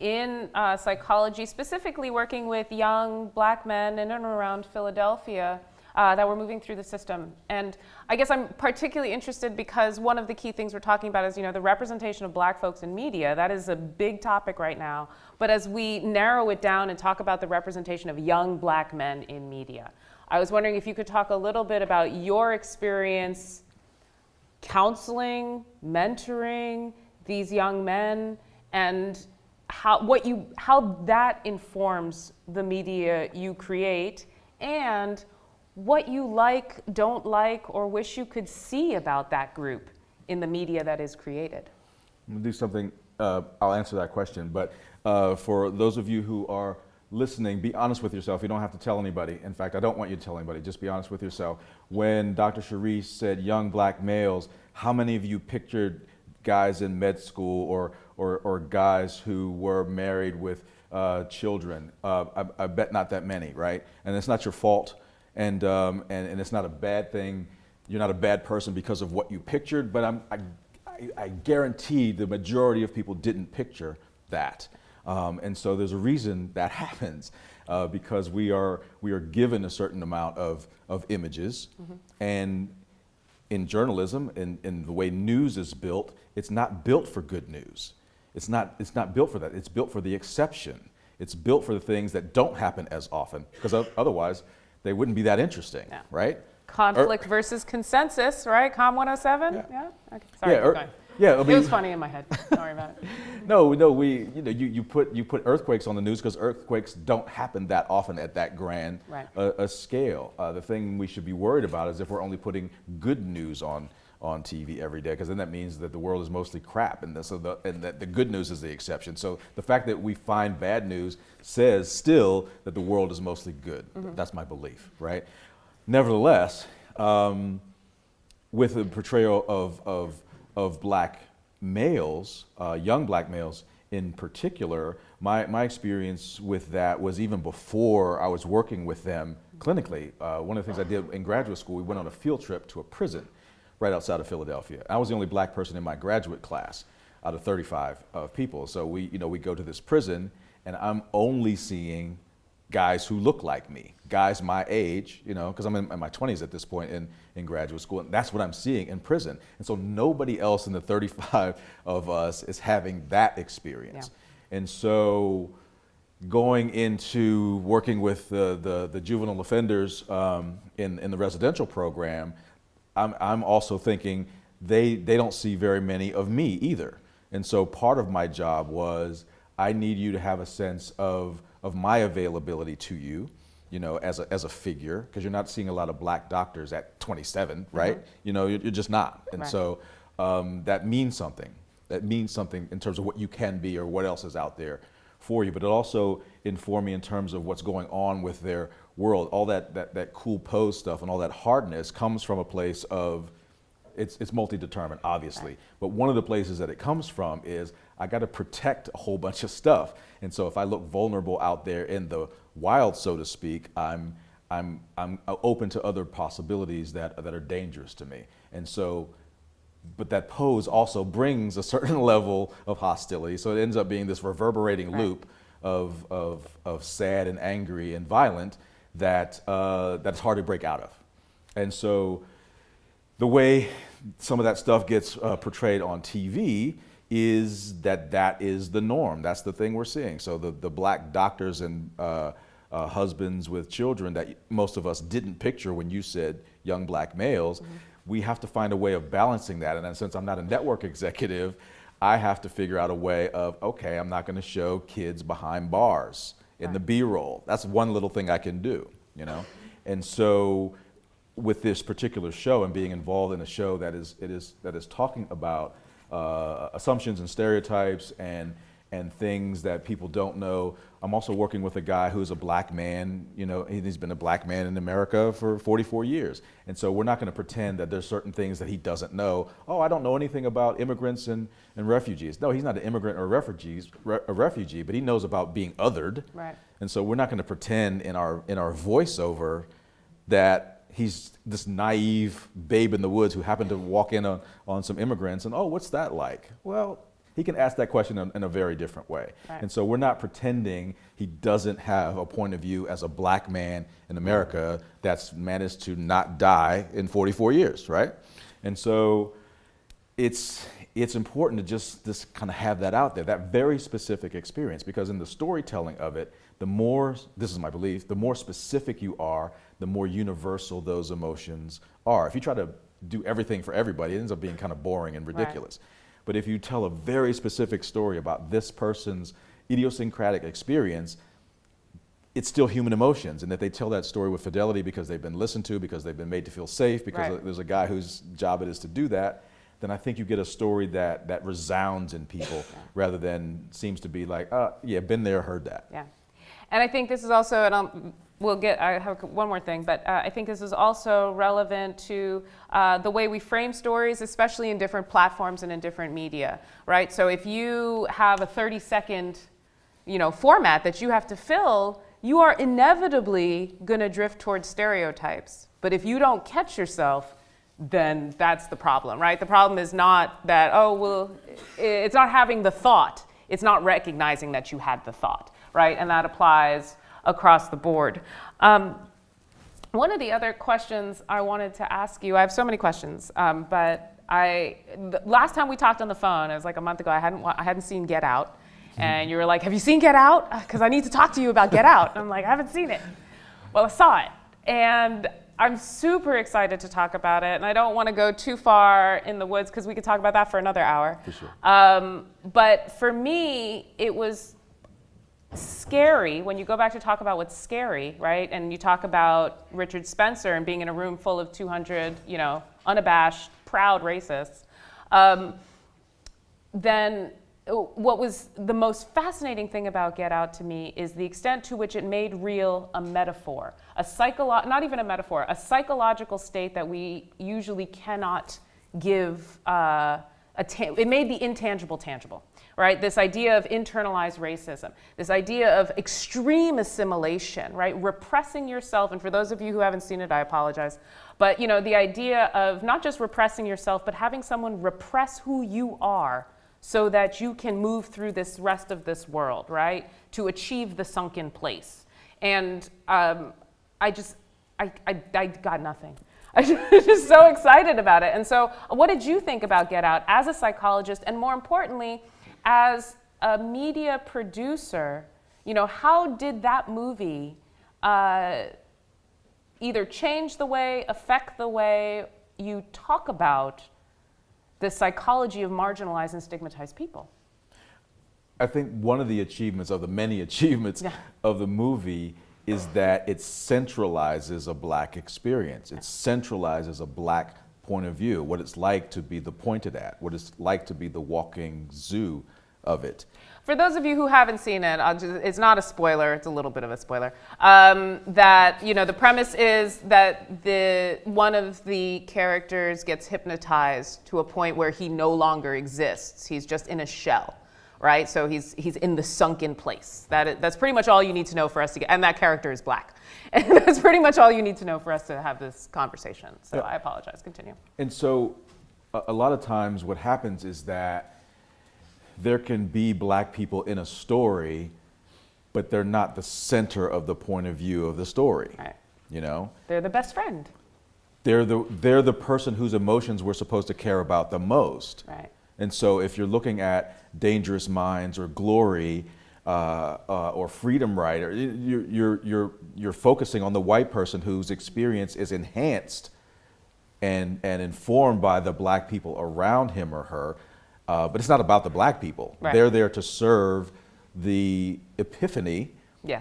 in psychology, specifically working with young black men in and around Philadelphia that were moving through the system. And I guess I'm particularly interested because one of the key things we're talking about is, the representation of black folks in media. That is a big topic right now. But as we narrow it down and talk about the representation of young black men in media, I was wondering if you could talk a little bit about your experience counseling, mentoring these young men, and how that informs the media you create, and what you like, don't like, or wish you could see about that group in the media that is created. I'm gonna do something, I'll answer that question, but for those of you who are listening, be honest with yourself. You don't have to tell anybody. In fact, I don't want you to tell anybody. Just be honest with yourself. When Dr. Sharice said young black males, how many of you pictured guys in med school or guys who were married with children? I bet not that many, right? And it's not your fault, and it's not a bad thing. You're not a bad person because of what you pictured, but I guarantee the majority of people didn't picture that. And so there's a reason that happens, because we are given a certain amount of images, and in journalism, in the way news is built, it's not built for good news. It's not built for that. It's built for the exception. It's built for the things that don't happen as often, because otherwise they wouldn't be that interesting, right? Conflict versus consensus, right? Com 107? Yeah. Okay. Sorry. Yeah, keep going. Yeah, I mean, it was funny in my head. Don't worry about it. No, you put earthquakes on the news because earthquakes don't happen that often at that grand a scale. The thing we should be worried about is if we're only putting good news on TV every day, because then that means that the world is mostly crap, and that the good news is the exception. So the fact that we find bad news says still that the world is mostly good. That's my belief, right? Nevertheless, with the portrayal of black males, young black males in particular, my experience with that was even before I was working with them clinically. One of the things I did in graduate school, we went on a field trip to a prison right outside of Philadelphia. I was the only black person in my graduate class out of 35 people. So we go to this prison, and I'm only seeing guys who look like me, guys my age, because I'm in my 20s at this point in graduate school, and that's what I'm seeing in prison. And so nobody else in the 35 of us is having that experience. Yeah. And so going into working with the juvenile offenders in the residential program, I'm also thinking they don't see very many of me either. And so part of my job was, I need you to have a sense of my availability to you, as a figure, because you're not seeing a lot of black doctors at 27, right? You're just not. And so that means something. That means something in terms of what you can be or what else is out there for you. But it also informed me in terms of what's going on with their world. All that cool pose stuff and all that hardness comes from a place of, it's multi-determined, obviously. But one of the places that it comes from is, I got to protect a whole bunch of stuff. And so if I look vulnerable out there in the wild, so to speak, I'm open to other possibilities that are dangerous to me. And so, but that pose also brings a certain level of hostility. So it ends up being this reverberating loop of sad and angry and violent that's hard to break out of. And so the way some of that stuff gets portrayed on TV is that is the norm. That's the thing we're seeing. So the black doctors and husbands with children that most of us didn't picture when you said young black males, we have to find a way of balancing that. And then since I'm not a network executive, I have to figure out a way of, okay, I'm not gonna show kids behind bars in the B-roll. That's one little thing I can do, And so with this particular show and being involved in a show that is talking about assumptions and stereotypes and things that people don't know. I'm also working with a guy who's a black man, he's been a black man in America for 44 years. And so we're not going to pretend that there's certain things that he doesn't know. Oh, I don't know anything about immigrants and refugees. No, he's not an immigrant or a refugee, but he knows about being othered. Right. And so we're not going to pretend in our voiceover that he's this naive babe in the woods who happened to walk in on some immigrants and, oh, what's that like? Well, he can ask that question in a very different way. Right. And so we're not pretending he doesn't have a point of view as a black man in America that's managed to not die in 44 years, right? And so it's important to just kind of have that out there, that very specific experience, because in the storytelling of it, the more, this is my belief, the more specific you are, the more universal those emotions are. If you try to do everything for everybody, it ends up being kind of boring and ridiculous. Right. But if you tell a very specific story about this person's idiosyncratic experience, it's still human emotions, and that they tell that story with fidelity because they've been listened to, because they've been made to feel safe, because there's a guy whose job it is to do that, then I think you get a story that resounds in people rather than seems to be like, yeah, been there, heard that. Yeah. And I think this is also, and I have one more thing, but I think this is also relevant to the way we frame stories, especially in different platforms and in different media, right? So if you have a 30-second, format that you have to fill, you are inevitably going to drift towards stereotypes. But if you don't catch yourself, then that's the problem, right? The problem is not that, it's not having the thought. It's not recognizing that you had the thought, right? And that applies across the board. One of the other questions I wanted to ask you, I have so many questions, but the last time we talked on the phone, it was like a month ago, I hadn't seen Get Out. And you were like, have you seen Get Out? Because I need to talk to you about Get Out. And I'm like, I haven't seen it. Well, I saw it. And I'm super excited to talk about it. And I don't want to go too far in the woods because we could talk about that for another hour. For sure. But for me, it was scary when you go back to talk about what's scary, right? And you talk about Richard Spencer and being in a room full of 200, unabashed, proud racists. Then what was the most fascinating thing about Get Out to me is the extent to which it made real a metaphor, not even a metaphor, a psychological state that we usually cannot give. It made the intangible tangible, right? This idea of internalized racism, this idea of extreme assimilation, right? Repressing yourself, and for those of you who haven't seen it, I apologize, but the idea of not just repressing yourself, but having someone repress who you are so that you can move through this rest of this world, right? To achieve the sunken place. And I got nothing. I'm just so excited about it. And so what did you think about Get Out as a psychologist, and more importantly, as a media producer? How did that movie either change the way, affect the way you talk about the psychology of marginalized and stigmatized people? I think one of the achievements, of the many achievements of the movie, is that it centralizes a black experience. It centralizes a black point of view, what it's like to be the pointed at, what it's like to be the walking zoo of it. For those of you who haven't seen it, it's not a spoiler, it's a little bit of a spoiler, that the premise is that one of the characters gets hypnotized to a point where he no longer exists. He's just in a shell, right? So he's in the sunken place. That's pretty much all you need to know for us to get, and that character is black. And that's pretty much all you need to know for us to have this conversation. So I apologize, continue. And so a lot of times what happens is that there can be black people in a story, but they're not the center of the point of view of the story. Right. They're the best friend. They're the person whose emotions we're supposed to care about the most. Right. And so if you're looking at Dangerous Minds or Glory or Freedom Rider, you're focusing on the white person whose experience is enhanced and informed by the black people around him or her. But it's not about the black people. Right. They're there to serve the epiphany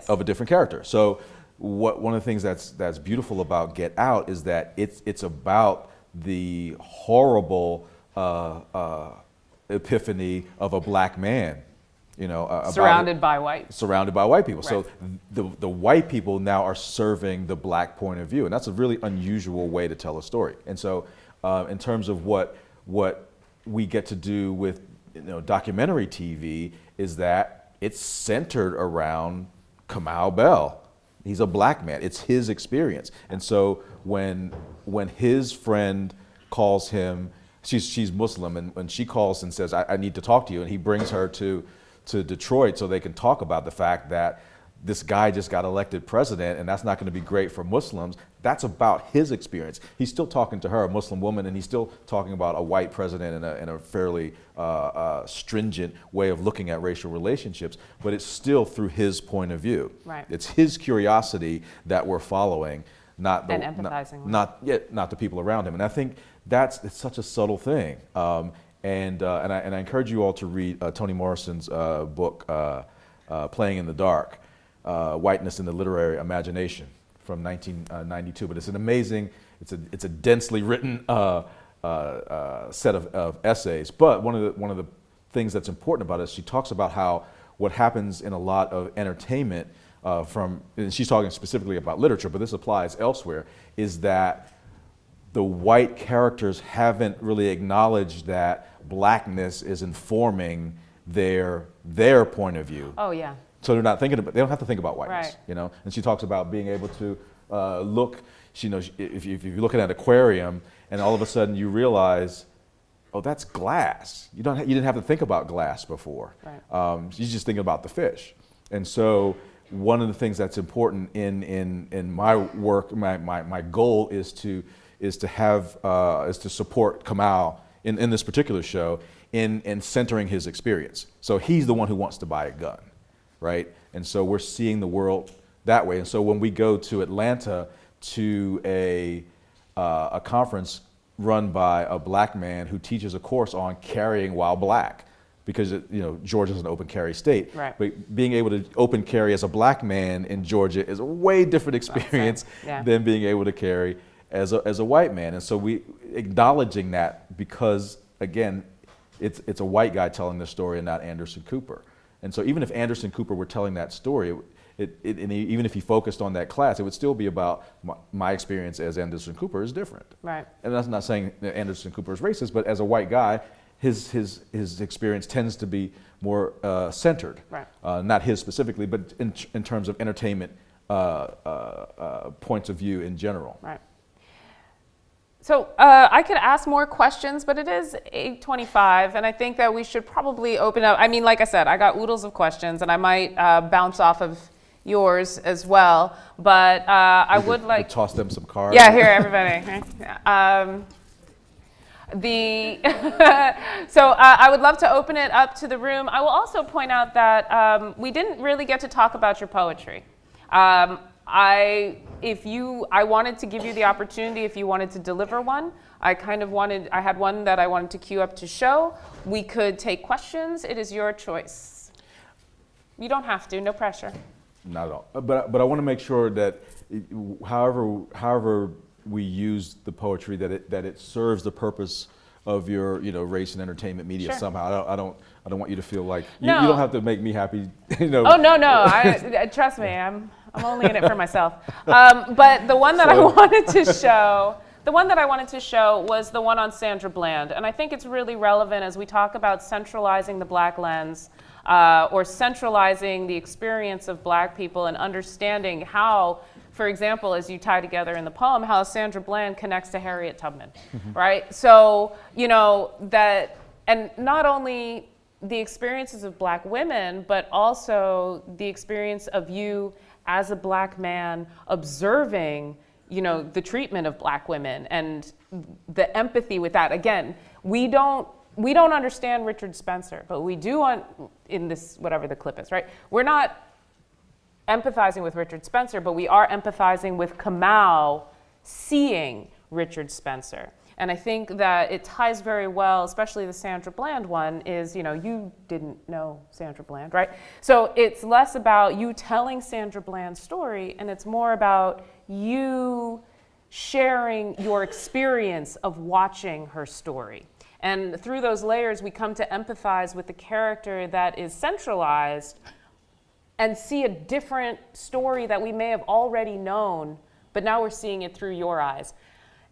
of a different character. So one of the things that's beautiful about Get Out is that it's about the horrible epiphany of a black man, surrounded by white people. Right. So the white people now are serving the black point of view, and that's a really unusual way to tell a story. And so in terms of what we get to do with documentary TV is that it's centered around Kamau Bell. He's a black man. It's his experience. And so when his friend calls him she's Muslim, and when she calls and says, I need to talk to you, and he brings her to Detroit so they can talk about the fact that this guy just got elected president, and that's not going to be great for Muslims. That's about his experience. He's still talking to her, a Muslim woman, and he's still talking about a white president in a fairly stringent way of looking at racial relationships, but it's still through his point of view. Right. It's his curiosity that we're following, not the, And empathizing with. not the people around him. And I think it's such a subtle thing. And I encourage you all to read Toni Morrison's book, Playing in the Dark, Whiteness in the Literary Imagination, from 1992. But it's an amazing, it's a densely written set of essays. But one of the things that's important about it is she talks about how what happens in a lot of entertainment and she's talking specifically about literature, but this applies elsewhere, is that the white characters haven't really acknowledged that blackness is informing their point of view. Oh, yeah. So they're not thinking about, they don't have to think about whiteness, Right. you know? And she talks about being able to look, if you're looking at an aquarium and all of a sudden you realize, oh, that's glass. You didn't have to think about glass before. Right. You're just thinking about the fish. And so one of the things that's important in my work, my goal is to support Kamal in this particular show in centering his experience. So he's the one who wants to buy a gun, right? And so we're seeing the world that way. And so when we go to Atlanta to a conference run by a black man who teaches a course on carrying while black, because Georgia's an open carry state. Right. But being able to open carry as a black man in Georgia is a way different experience Yeah. than being able to carry as a white man. And so we acknowledging that, because again, it's a white guy telling the story and not Anderson Cooper. And so even if Anderson Cooper were telling that story, even if he focused on that class, it would still be about my experience as Anderson Cooper is different. Right. And that's not saying that Anderson Cooper is racist, but as a white guy, his experience tends to be more centered. Right. Not his specifically, but in terms of entertainment points of view in general. Right. So I could ask more questions, but it is 8:25, and I think that we should probably open up. I mean, like I said, I got oodles of questions, and I might bounce off of yours as well. But I would like toss them some cards. Yeah, here, everybody. So I would love to open it up to the room. I will also point out that we didn't really get to talk about your poetry. I wanted to give you the opportunity if you wanted to deliver one. I had one that I wanted to queue up to show. We could take questions. It is your choice. You don't have to, no pressure. Not at all. But I want to make sure that however we use the poetry, that it serves the purpose of your race and entertainment media Sure. somehow. I don't want you to feel like No. you don't have to make me happy. Oh no! Trust me, I'm only in it for myself. But the one that I wanted to show. The one that I wanted to show was the one on Sandra Bland, and I think it's really relevant as we talk about centralizing the black lens, or centralizing the experience of black people and understanding how, for example, as you tie together in the poem, how Sandra Bland connects to Harriet Tubman, right? So, that, and not only the experiences of black women, but also the experience of you as a black man observing the treatment of black women and the empathy with that. Again, we don't understand Richard Spencer, but we do in this, whatever the clip is, right? We're not empathizing with Richard Spencer, but we are empathizing with Kamau seeing Richard Spencer. And I think that it ties very well, especially the Sandra Bland one, is, you didn't know Sandra Bland, right? So it's less about you telling Sandra Bland's story, and it's more about you sharing your experience of watching her story. And through those layers, we come to empathize with the character that is centralized and see a different story that we may have already known, but now we're seeing it through your eyes.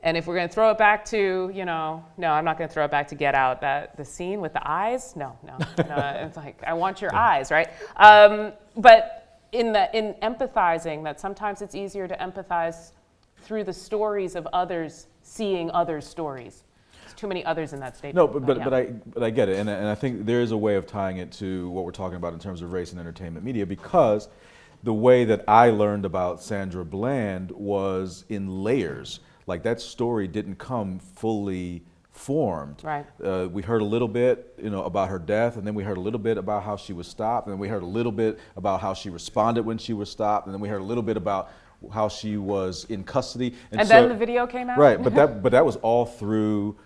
And if we're going to throw it back to, no, I'm not going to throw it back to Get Out, the scene with the eyes. No, it's like, I want your eyes, right? But in empathizing, that sometimes it's easier to empathize through the stories of others seeing others' stories. There's too many others in that statement. No, but yeah. I get it, and I think there is a way of tying it to what we're talking about in terms of race and entertainment media, because the way that I learned about Sandra Bland was in layers. Like, that story didn't come fully formed. Right. We heard a little bit, about her death, and then we heard a little bit about how she was stopped, and then we heard a little bit about how she responded when she was stopped, and then we heard a little bit about how she was in custody. And then the video came out? Right, but that was all through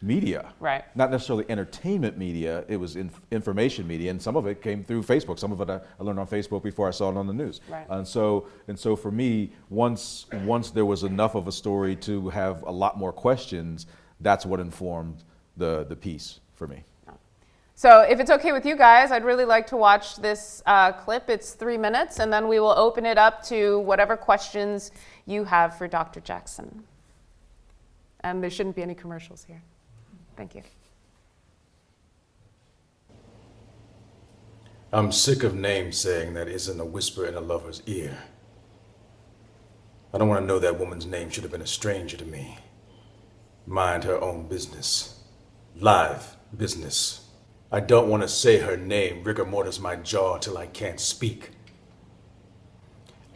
media. Right. Not necessarily entertainment media, it was information media, and some of it came through Facebook. Some of it I learned on Facebook before I saw it on the news. Right. And so for me, once there was enough of a story to have a lot more questions, that's what informed the piece for me. So if it's okay with you guys, I'd really like to watch this clip. It's 3 minutes, and then we will open it up to whatever questions you have for Dr. Jackson. And there shouldn't be any commercials here. Thank you. I'm sick of namesaying that isn't a whisper in a lover's ear. I don't want to know that woman's name should have been a stranger to me. Mind her own business. Live business. I don't want to say her name, rigor mortis my jaw till I can't speak.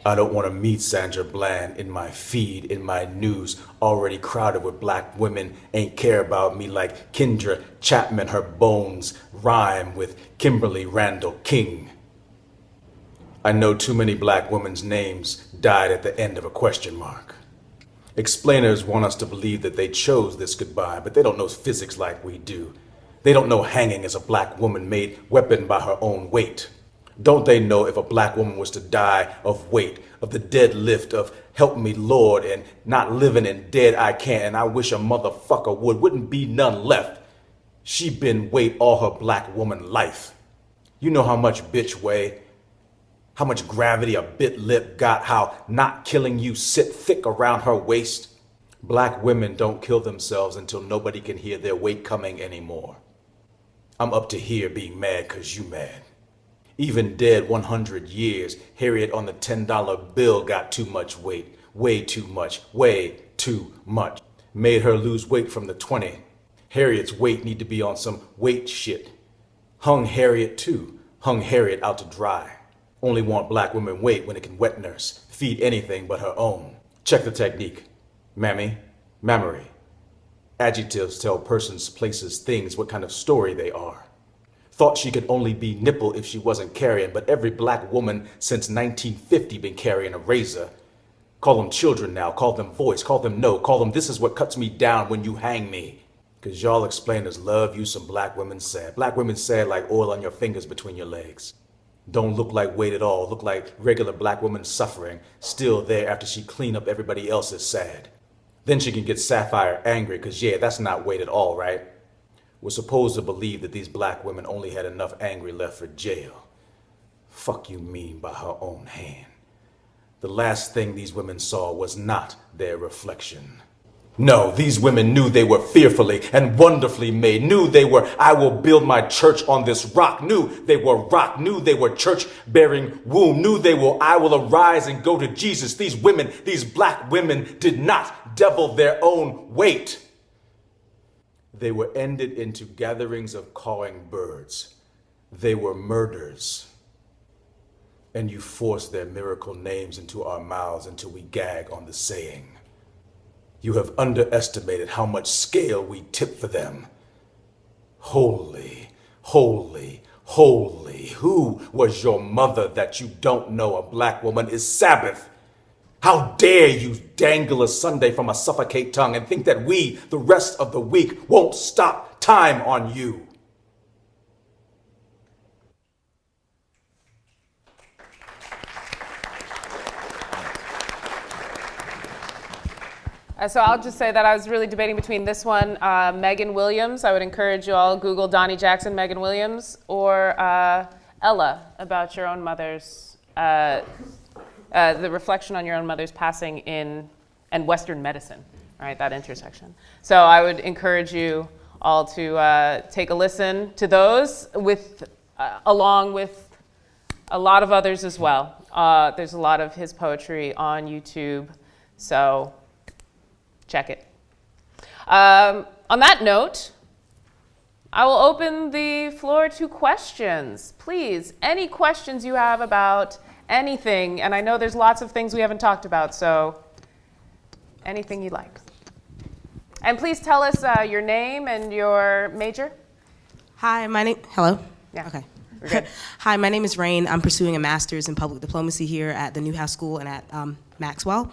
I don't want to meet Sandra Bland in my feed, in my news, already crowded with black women, ain't care about me like Kendra Chapman, her bones rhyme with Kimberly Randall King. I know too many black women's names died at the end of a question mark. Explainers want us to believe that they chose this goodbye, but they don't know physics like we do. They don't know hanging is a black woman made weapon by her own weight. Don't they know if a black woman was to die of weight, of the deadlift, of help me Lord, and not living and dead I can't, and I wish a motherfucker wouldn't be none left. She been weight all her black woman life. You know how much bitch weigh, how much gravity a bit lip got, how not killing you sit thick around her waist. Black women don't kill themselves until nobody can hear their weight coming anymore. I'm up to here being mad 'cause you mad. Even dead 100 years, Harriet on the $10 bill got too much weight. Way too much. Way too much. Made her lose weight from the 20. Harriet's weight need to be on some weight shit. Hung Harriet too. Hung Harriet out to dry. Only want black women weight when it can wet nurse. Feed anything but her own. Check the technique. Mammy. Mammary. Adjectives tell persons, places, things what kind of story they are. Thought she could only be nipple if she wasn't carrying, but every black woman since 1950 been carrying a razor. Call them children now, call them voice, call them no, call them this is what cuts me down when you hang me. 'Cause y'all explainers love you some black women sad. Black women sad like oil on your fingers between your legs. Don't look like weight at all, look like regular black women suffering, still there after she clean up everybody else's sad. Then she can get Sapphire angry, 'cause yeah, that's not weight at all, right? We're supposed to believe that these black women only had enough angry left for jail. Fuck you mean by her own hand. The last thing these women saw was not their reflection. No, these women knew they were fearfully and wonderfully made, knew they were, I will build my church on this rock, knew they were rock, knew they were church-bearing womb, knew they were, I will arise and go to Jesus. These women, these black women did not devil their own weight. They were ended into gatherings of cawing birds. They were murders. And you forced their miracle names into our mouths until we gag on the saying. You have underestimated how much scale we tip for them. Holy, holy, holy. Who was your mother that you don't know a black woman is Sabbath? How dare you dangle a Sunday from a suffocate tongue and think that we, the rest of the week, won't stop time on you? So I'll just say that I was really debating between this one, Megan Williams. I would encourage you all Google Donnie Jackson, Megan Williams, or Ella, about your own mother's, the reflection on your own mother's passing and Western medicine, right, that intersection. So I would encourage you all to take a listen to those along with a lot of others as well. There's a lot of his poetry on YouTube, so check it. On that note, I will open the floor to questions. Please, any questions you have about anything, and I know there's lots of things we haven't talked about, so anything you like. And please tell us your name and your major. Hi, hello? Yeah. Okay. We're good. Hi, my name is Rain. I'm pursuing a master's in public diplomacy here at the Newhouse School and at Maxwell.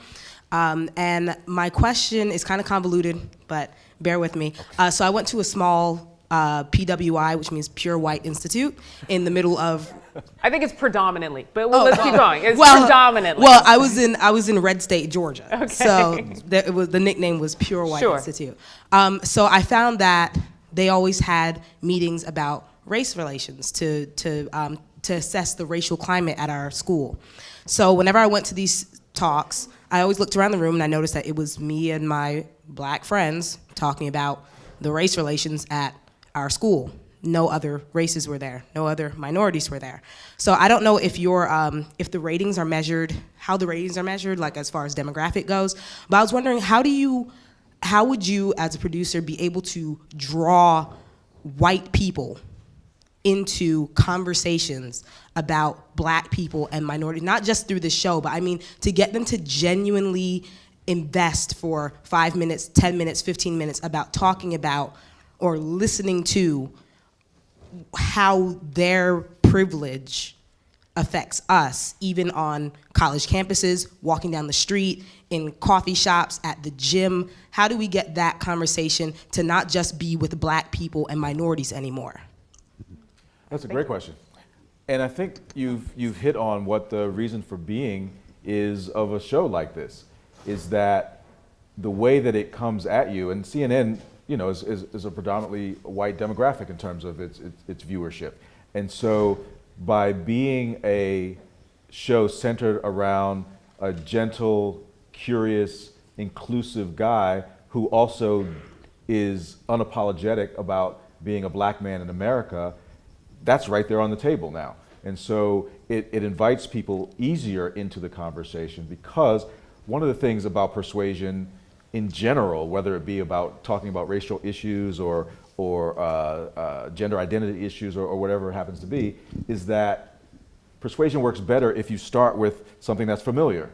And my question is kind of convoluted, but bear with me. So I went to a small PWI, which means Pure White Institute, in the middle of. I think it's predominantly, but let's keep going. It's predominantly. Well, I was in Red State, Georgia. Okay. So the nickname was Pure White Sure. Institute. So I found that they always had meetings about race relations to assess the racial climate at our school. So whenever I went to these talks, I always looked around the room and I noticed that it was me and my black friends talking about the race relations at our school. No other races were there. No other minorities were there. So I don't know if if the ratings are measured, how the ratings are measured, like as far as demographic goes. But I was wondering, how would you, as a producer, be able to draw white people into conversations about black people and minorities, not just through the show, but I mean to get them to genuinely invest for 5 minutes, 10 minutes, 15 minutes about talking about or listening to how their privilege affects us, even on college campuses, walking down the street, in coffee shops, at the gym. How do we get that conversation to not just be with black people and minorities anymore? That's a great question. And I think you've hit on what the reason for being is of a show like this, is that the way that it comes at you, and CNN, is a predominantly white demographic in terms of its viewership. And so by being a show centered around a gentle, curious, inclusive guy who also is unapologetic about being a black man in America, that's right there on the table now. And so it invites people easier into the conversation, because one of the things about persuasion in general, whether it be about talking about racial issues or gender identity issues or whatever it happens to be, is that persuasion works better if you start with something that's familiar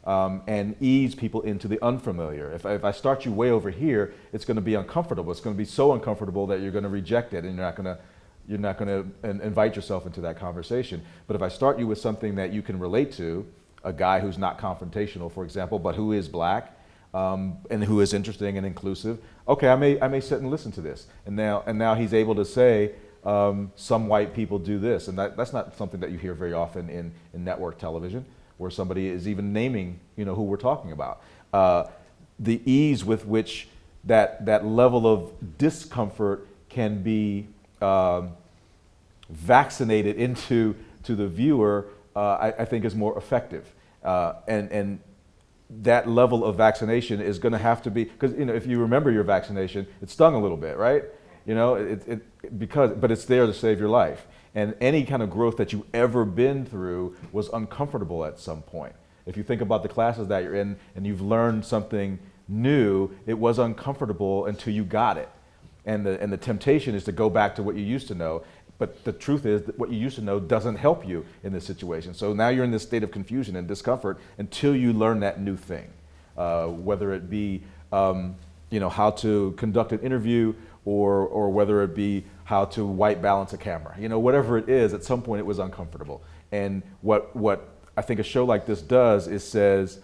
and ease people into the unfamiliar. If I start you way over here, it's going to be uncomfortable. It's going to be so uncomfortable that you're going to reject it, and you're not going to invite yourself into that conversation. But if I start you with something that you can relate to, a guy who's not confrontational, for example, but who is black, and who is interesting and inclusive, okay, I may sit and listen to this. And now he's able to say, some white people do this. And that's not something that you hear very often in network television, where somebody is even naming, who we're talking about. The ease with which that level of discomfort can be vaccinated into the viewer, I think is more effective. And that level of vaccination is going to have to be, because if you remember your vaccination, it stung a little bit, right? But it's there to save your life. And any kind of growth that you've ever been through was uncomfortable at some point. If you think about the classes that you're in and you've learned something new, it was uncomfortable until you got it. And the temptation is to go back to what you used to know. But the truth is that what you used to know doesn't help you in this situation. So now you're in this state of confusion and discomfort until you learn that new thing, whether it be how to conduct an interview or whether it be how to white balance a camera. Whatever it is, at some point it was uncomfortable. And what I think a show like this does is says,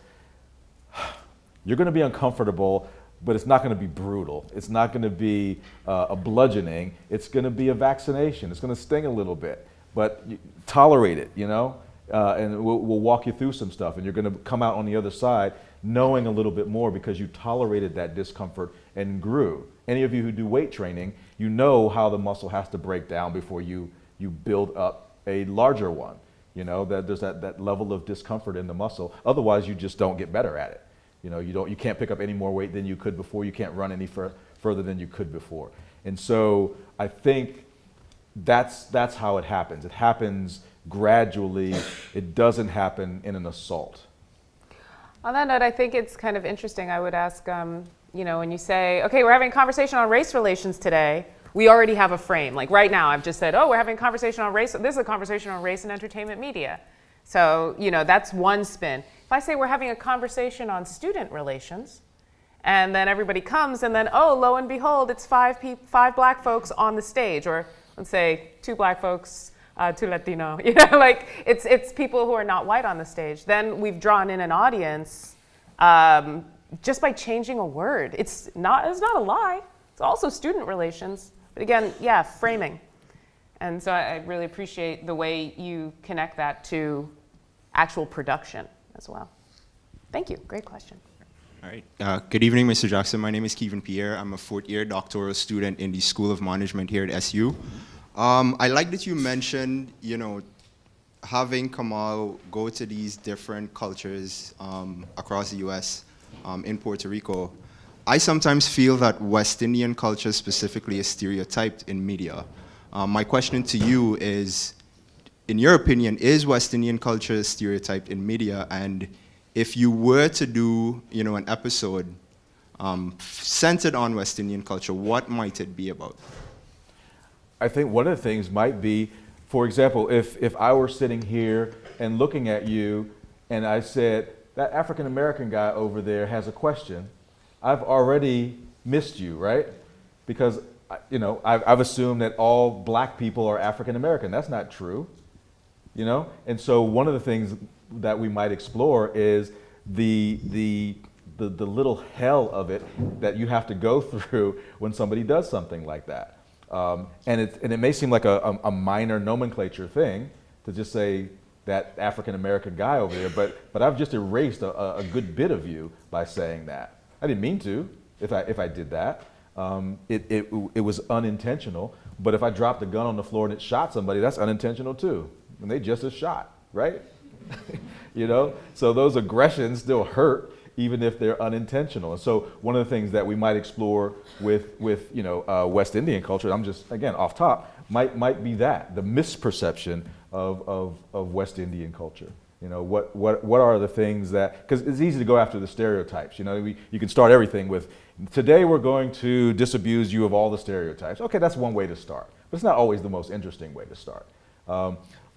you're going to be uncomfortable, but it's not going to be brutal. It's not going to be a bludgeoning. It's going to be a vaccination. It's going to sting a little bit, but tolerate it, and we'll walk you through some stuff, and you're going to come out on the other side knowing a little bit more because you tolerated that discomfort and grew. Any of you who do weight training, you know how the muscle has to break down before you build up a larger one. That there's that level of discomfort in the muscle. Otherwise, you just don't get better at it. You can't pick up any more weight than you could before. You can't run any further than you could before. And so I think that's how it happens. It happens gradually. It doesn't happen in an assault. On that note, I think it's kind of interesting. I would ask, you know, when you say, okay, we're having a conversation on race relations today, we already have a frame. Like right now, I've just said, oh, we're having a conversation on race. This is a conversation on race and entertainment media. So, you know, that's one spin. If I say we're having a conversation on student relations, and then everybody comes, and then, oh, lo and behold, it's five black folks on the stage, or let's say 2 black folks, 2 Latino. You know, like it's people who are not white on the stage. Then we've drawn in an audience just by changing a word. It's not a lie. It's also student relations. But again, yeah, framing. And so I really appreciate the way you connect that to actual production as well. Thank you. Great question. All right. Good evening, Mr. Jackson. My name is Kevin Pierre. I'm a 4th-year doctoral student in the School of Management here at SU. I like that you mentioned, you know, having Kamal go to these different cultures across the U.S. In Puerto Rico. I sometimes feel that West Indian culture specifically is stereotyped in media. My question to you is, in your opinion, is West Indian culture stereotyped in media? And if you were to do, you know, an episode centered on West Indian culture, what might it be about? I think one of the things might be, for example, if I were sitting here and looking at you and I said, that African American guy over there has a question, I've already missed you, right? Because, you know, I've assumed that all black people are African American. That's not true, you know? And so one of the things that we might explore is the little hell of it that you have to go through when somebody does something like that. And it may seem like a minor nomenclature thing to just say that African American guy over there, but I've just erased a good bit of you by saying that. I didn't mean to if I did that. It was unintentional, but if I dropped a gun on the floor and it shot somebody, that's unintentional too. And they just a shot, right? You know, so those aggressions still hurt even if they're unintentional. And so one of the things that we might explore with you know, West Indian culture, I'm just, again, off top, might be that, the misperception of West Indian culture. You know, what are the things that, because it's easy to go after the stereotypes. You know, you can start everything with, today we're going to disabuse you of all the stereotypes. Okay, that's one way to start, but it's not always the most interesting way to start.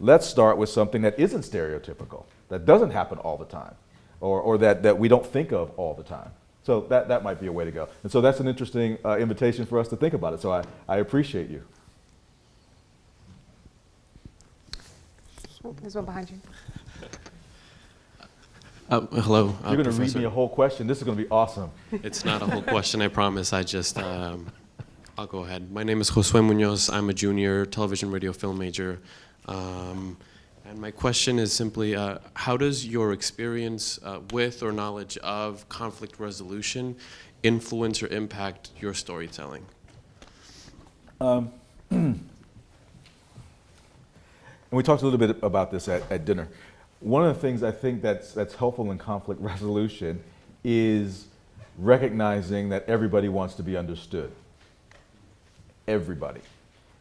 Let's start with something that isn't stereotypical, that doesn't happen all the time, or that we don't think of all the time. So that might be a way to go. And so that's an interesting invitation for us to think about it. So I appreciate you. Oh, there's one behind you. Hello, You're going to read Professor. me a whole question. This is going to be awesome. It's not a whole question, I promise. I just, I'll go ahead. My name is Josue Munoz. I'm a junior television, radio, film major. And my question is simply, how does your experience with or knowledge of conflict resolution influence or impact your storytelling? And we talked a little bit about this at dinner. One of the things I think that's helpful in conflict resolution is recognizing that everybody wants to be understood. Everybody.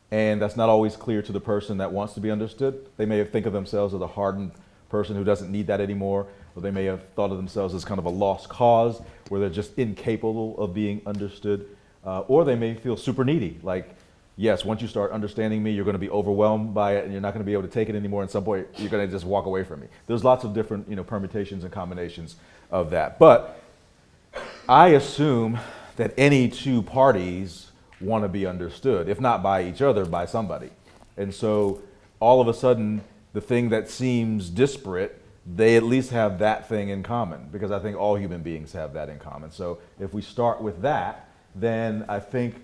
And that's not always clear to the person that wants to be understood. They may think of themselves as a hardened person who doesn't need that anymore, or they may have thought of themselves as kind of a lost cause where they're just incapable of being understood, or they may feel super needy, like, yes, once you start understanding me, you're going to be overwhelmed by it and you're not going to be able to take it anymore, and at some point you're going to just walk away from me. There's lots of different, you know, permutations and combinations of that. But I assume that any two parties want to be understood, if not by each other, by somebody. And so all of a sudden, the thing that seems disparate, they at least have that thing in common, because I think all human beings have that in common. So if we start with that, then I think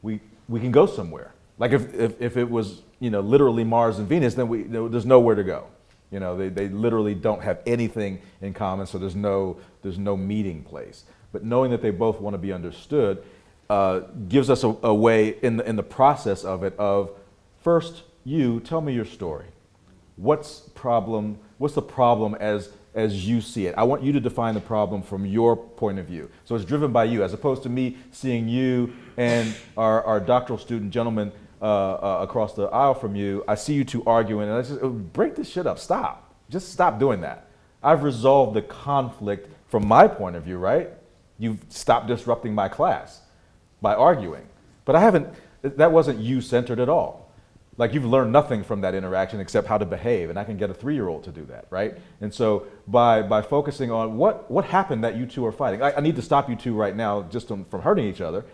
we can go somewhere. Like if it was, you know, literally Mars and Venus, then there's nowhere to go. You know, they literally don't have anything in common, so there's no meeting place. But knowing that they both want to be understood gives us a way in the process of it of, first, you tell me your story. What's the problem as you see it? I want you to define the problem from your point of view. So it's driven by you, as opposed to me seeing you and our doctoral student gentleman across the aisle from you. I see you two arguing, and I just break this shit up. Stop. Just stop doing that. I've resolved the conflict from my point of view, right? You've stopped disrupting my class by arguing. But that wasn't you-centered at all. Like, you've learned nothing from that interaction except how to behave, and I can get a 3-year-old to do that, right? And so by focusing on what happened that you two are fighting, I need to stop you two right now just from hurting each other,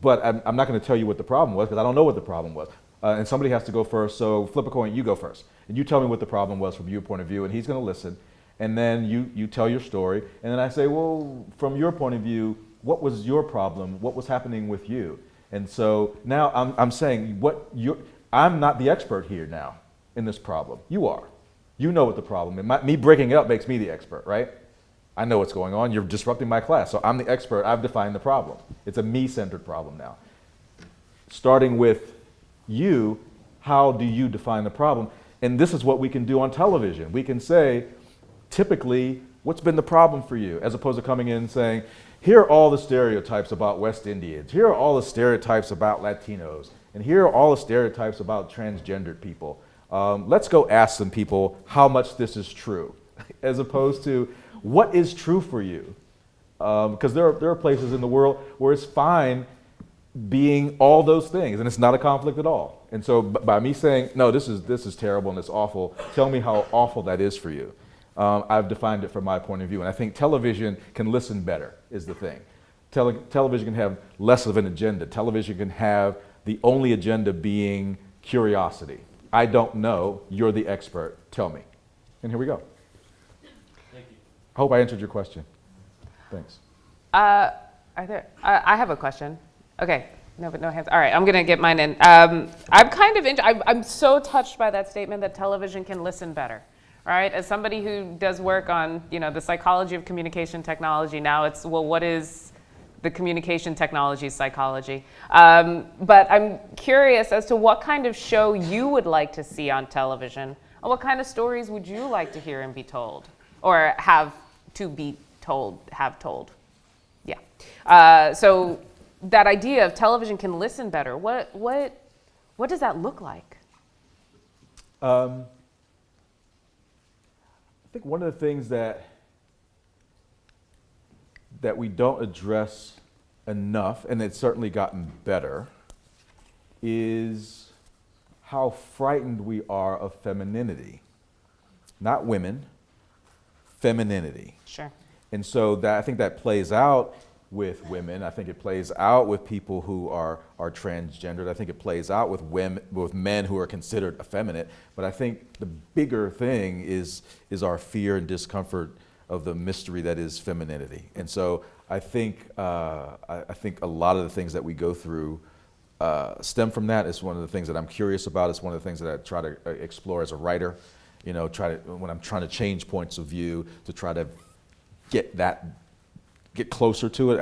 but I'm not going to tell you what the problem was because I don't know what the problem was. And somebody has to go first, so flip a coin, you go first. And you tell me what the problem was from your point of view, and he's going to listen. And then you tell your story, and then I say, well, from your point of view, what was your problem? What was happening with you? And so now I'm saying I'm not the expert here now in this problem. You are. You know what the problem is. Me breaking it up makes me the expert, right? I know what's going on. You're disrupting my class. So I'm the expert. I've defined the problem. It's a me-centered problem now. Starting with you, how do you define the problem? And this is what we can do on television. We can say, typically, what's been the problem for you? As opposed to coming in and saying, here are all the stereotypes about West Indians. Here are all the stereotypes about Latinos. And here are all the stereotypes about transgendered people. Let's go ask some people how much this is true, as opposed to what is true for you. Because there are places in the world where it's fine being all those things, and it's not a conflict at all. And so by me saying, no, this is terrible and it's awful, tell me how awful that is for you. I've defined it from my point of view. And I think television can listen better, is the thing. Television can have less of an agenda. Television can have the only agenda being curiosity. I don't know, you're the expert, tell me. And here we go. Thank you. I hope I answered your question. Thanks. I have a question. Okay, no hands. All right, I'm gonna get mine in. I'm so touched by that statement that television can listen better, right? As somebody who does work on, the psychology of communication technology, now it's, well, what is the communication technology psychology? But I'm curious as to what kind of show you would like to see on television, and what kind of stories would you like to hear and be told, or have told. Yeah. So that idea of television can listen better, what does that look like? I think one of the things that we don't address enough, and it's certainly gotten better, is how frightened we are of femininity. Not women, femininity. Sure. And so I think that plays out with women. I think it plays out with people who are transgendered. I think it plays out with men who are considered effeminate. But I think the bigger thing is our fear and discomfort of the mystery that is femininity. And so I think a lot of the things that we go through stem from that. It's one of the things that I'm curious about. It's one of the things that I try to explore as a writer. When I'm trying to change points of view, to try to get closer to it.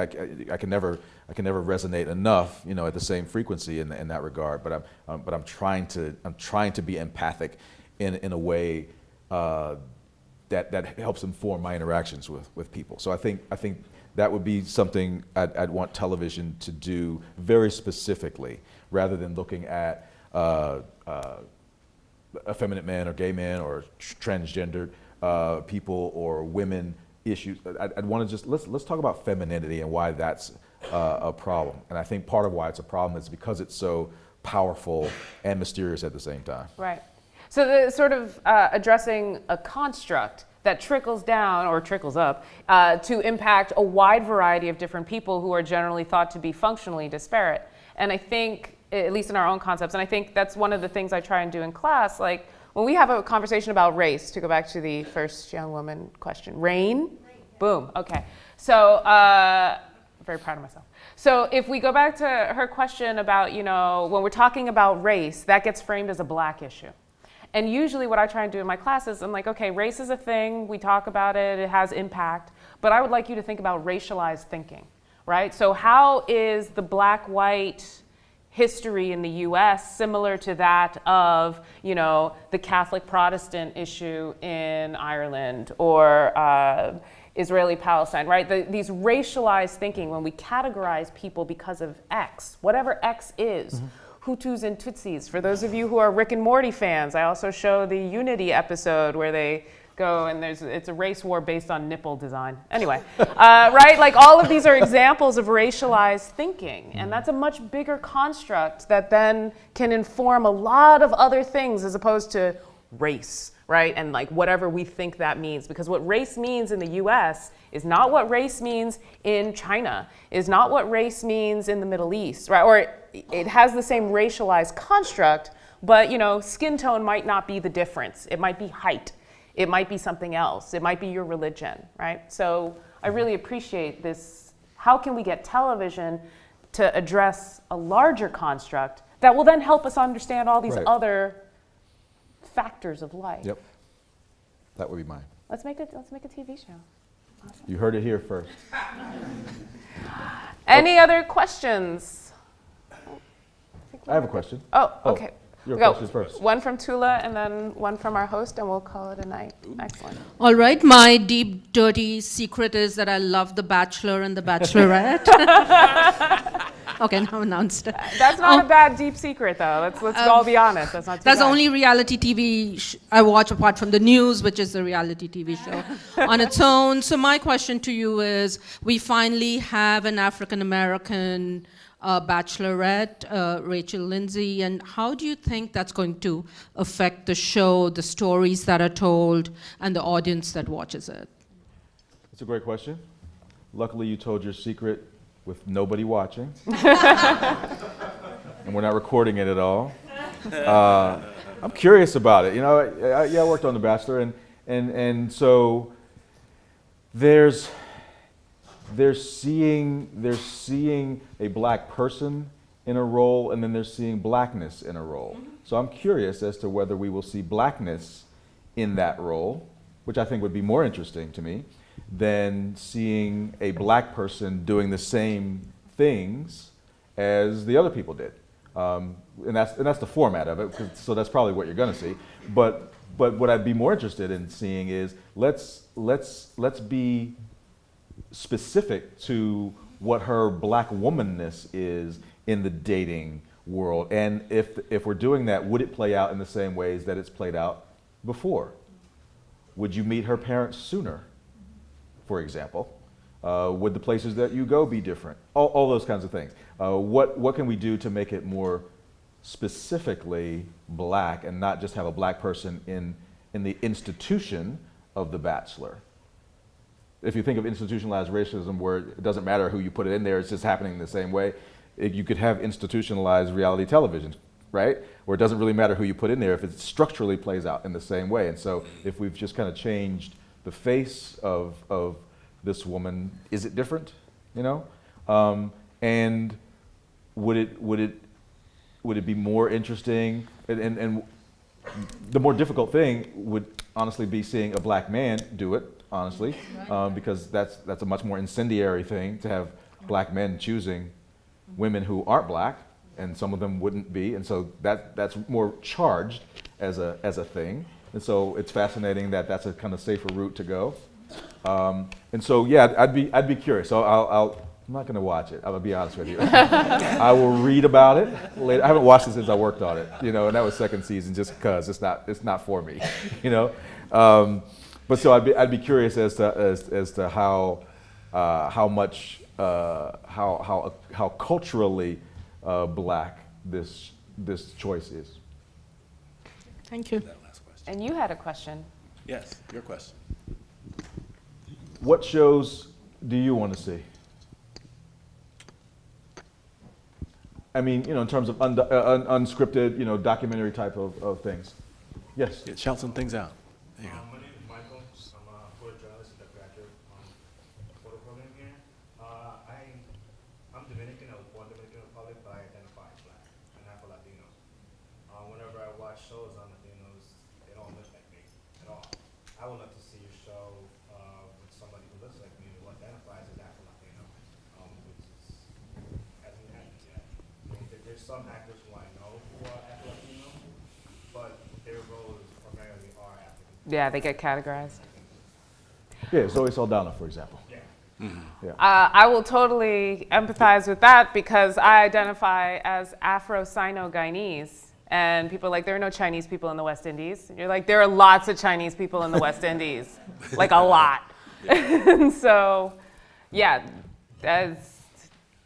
I can never resonate enough, at the same frequency in that regard. But I'm trying to be empathic in a way that helps inform my interactions with people. So I think that would be something I'd want television to do very specifically, rather than looking at effeminate men or gay men or transgendered people or women issues. I'd want to just let's talk about femininity and why that's a problem. And I think part of why it's a problem is because it's so powerful and mysterious at the same time. Right. So the sort of addressing a construct that trickles down or trickles up to impact a wide variety of different people who are generally thought to be functionally disparate. And I think, at least in our own concepts, and I think that's one of the things I try and do in class, like when we have a conversation about race, to go back to the first young woman question, Rain? Boom, okay. So, very proud of myself. So if we go back to her question about, when we're talking about race, that gets framed as a black issue. And usually what I try and do in my classes, I'm like, okay, race is a thing, we talk about it, it has impact, but I would like you to think about racialized thinking, right? So how is the black-white history in the US similar to that of, the Catholic Protestant issue in Ireland or Israeli-Palestine, right? These racialized thinking, when we categorize people because of X, whatever X is, mm-hmm. Hutus and Tutsis. For those of you who are Rick and Morty fans, I also show the Unity episode where they go and it's a race war based on nipple design. Anyway, right? Like all of these are examples of racialized thinking, and that's a much bigger construct that then can inform a lot of other things as opposed to race, right? And like whatever we think that means, because what race means in the US is not what race means in China, is not what race means in the Middle East, right? Or it has the same racialized construct, but you know, skin tone might not be the difference. It might be height. It might be something else. It might be your religion, right? So I really appreciate this. How can we get television to address a larger construct that will then help us understand all these Right. other factors of life? Yep. That would be mine. Let's make a TV show. You heard it here first. Any other questions? I have a question. Oh, okay. Your Go. questions first. One from Tula and then one from our host, and we'll call it a night. Excellent. All right, my deep, dirty secret is that I love The Bachelor and The Bachelorette. Okay, now announced it. That's not a bad deep secret, though. Let's all be honest. That's not too That's the bad. only reality TV I watch apart from the news, which is a reality TV show on its own. So my question to you is, we finally have an African-American bachelorette, Rachel Lindsay, and how do you think that's going to affect the show, the stories that are told, and the audience that watches it? That's a great question. Luckily, you told your secret with nobody watching. And we're not recording it at all. I'm curious about it. You know, I worked on The Bachelor, and so there's seeing a black person in a role, and then they're seeing blackness in a role. So I'm curious as to whether we will see blackness in that role, which I think would be more interesting to me than seeing a black person doing the same things as the other people did. And that's the format of it, so that's probably what you're going to see. But what I'd be more interested in seeing is let's be specific to what her black womanness is in the dating world, and if we're doing that, would it play out in the same ways that it's played out before? Would you meet her parents sooner, for example? Would the places that you go be different? All those kinds of things. What can we do to make it more specifically black and not just have a black person in the institution of The Bachelor? If you think of institutionalized racism where it doesn't matter who you put it in there, it's just happening the same way, you could have institutionalized reality television, right? Where it doesn't really matter who you put in there if it structurally plays out in the same way. And so if we've just kind of changed the face of this woman, is it different, you know? And would it be more interesting? And the more difficult thing would honestly be seeing a black man do it, honestly, because that's a much more incendiary thing to have black men choosing women who aren't black, and some of them wouldn't be, and so that's more charged as a thing. And so it's fascinating that that's a kind of safer route to go. And so yeah, I'd be curious. So I'm not going to watch it. I'll be honest with you. I will read about it later. I haven't watched it since I worked on it, you know, and that was second season just because it's not for me, you know. But so I'd be curious as to how culturally black this choice is. Thank you. And you had a question. Yes, your question. What shows do you want to see? I mean, you know, in terms of unscripted, you know, documentary type of things. Yes. Yeah, shout some things out. There you go. My name is Michael. I'm a photojournalist at the graduate photo program here. I'm Dominican. I was born Dominican Republic, but I identify as black and Afro-Latino. Whenever I watch shows on Latinos, they don't look like me at all. I would love to see a show with somebody who looks like me who identifies as Afro-Latino, which hasn't happened yet. There's some actors who I know who are Afro-Latino, but their roles primarily are African. Yeah, they get categorized. Yeah, Zoe Saldana, for example. Yeah. Mm-hmm. Yeah. I will totally empathize with that because I identify as Afro-Sino-Guyanese, And people are like, there are no Chinese people in the West Indies. And you're like, there are lots of Chinese people in the West Indies, like a lot. And so, yeah,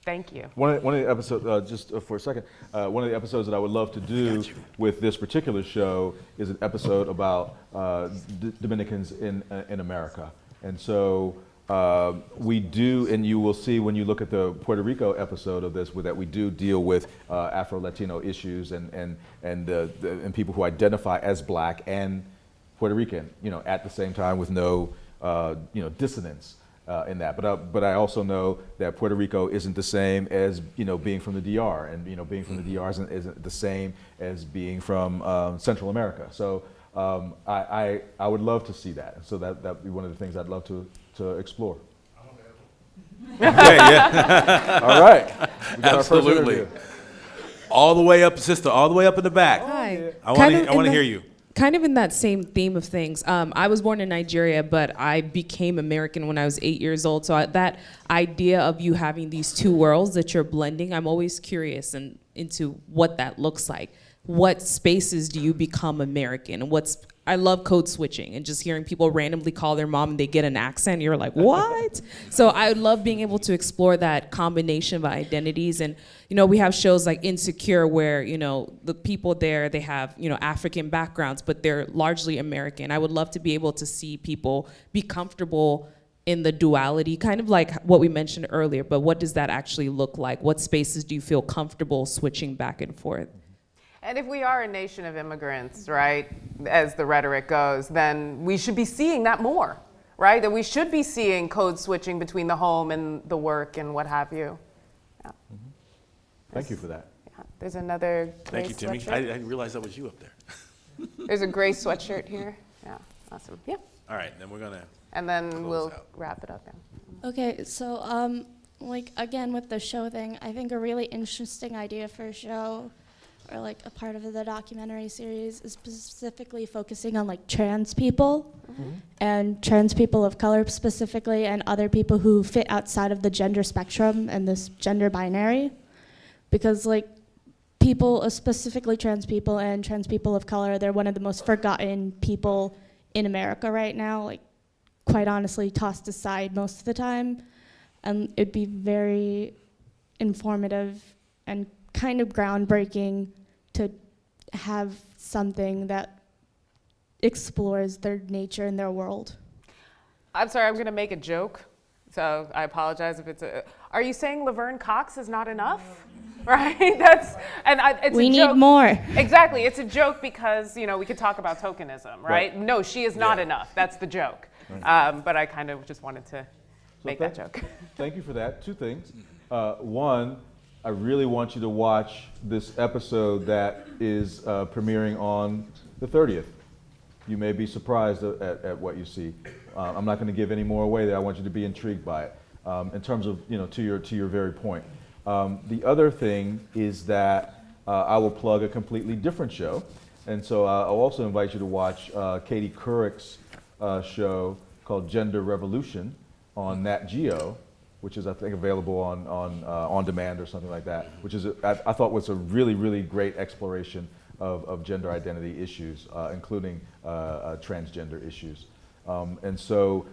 thank you. One of the episodes, just for a second, one of the episodes that I would love to do with this particular show is an episode about Dominicans in America. And so we do, and you will see when you look at the Puerto Rico episode of this, that we do deal with Afro-Latino issues and people who identify as Black and Puerto Rican, at the same time with no, dissonance in that. But I also know that Puerto Rico isn't the same as being from the DR, and being from the DR isn't the same as being from Central America. So I would love to see that. So that'd be one of the things I'd love to explore. Okay, yeah. All right. We got Absolutely. Our first interview. All the way up, sister, all the way up in the back. Hi. I want to hear you. Kind of in that same theme of things. I was born in Nigeria, but I became American when I was 8 years old. So that idea of you having these two worlds that you're blending, I'm always curious into what that looks like. What spaces do you become American? And I love code switching and just hearing people randomly call their mom and they get an accent. You're like, what? So I love being able to explore that combination of identities. And, we have shows like Insecure where, the people there, they have, African backgrounds, but they're largely American. I would love to be able to see people be comfortable in the duality, kind of like what we mentioned earlier, but what does that actually look like? What spaces do you feel comfortable switching back and forth? And if we are a nation of immigrants, right, as the rhetoric goes, then we should be seeing that more, right? That we should be seeing code switching between the home and the work and what have you. Yeah. Mm-hmm. Thank you for that. Yeah. There's another gray Thank you, Timmy. sweatshirt. I didn't realize that was you up there. There's a gray sweatshirt here. Yeah, awesome. Yeah. All right, then we're going to And then we'll wrap it up. Yeah. Okay, so again with the show thing, I think a really interesting idea for a show or like a part of the documentary series is specifically focusing on like trans people and trans people of color specifically and other people who fit outside of the gender spectrum and this gender binary. Because like people, specifically trans people and trans people of color, they're one of the most forgotten people in America right now, like quite honestly tossed aside most of the time. And it'd be very informative and kind of groundbreaking to have something that explores their nature and their world. I'm sorry, I'm going to make a joke, so I apologize if it's Are you saying Laverne Cox is not enough? Right? It's we a need joke. more. Exactly, it's a joke because we could talk about tokenism, right? No, she is not enough. That's the joke. But I kind of just wanted to make that joke. Thank you for that. Two things. One, I really want you to watch this episode that is premiering on the 30th. You may be surprised at what you see. I'm not going to give any more away there. I want you to be intrigued by it. In terms of, to your very point. The other thing is that I will plug a completely different show. And so I'll also invite you to watch Katie Couric's show called Gender Revolution on Nat Geo, which is, I think, available on demand or something like that, which is, I thought was a really, really great exploration of gender identity issues, including transgender issues. And so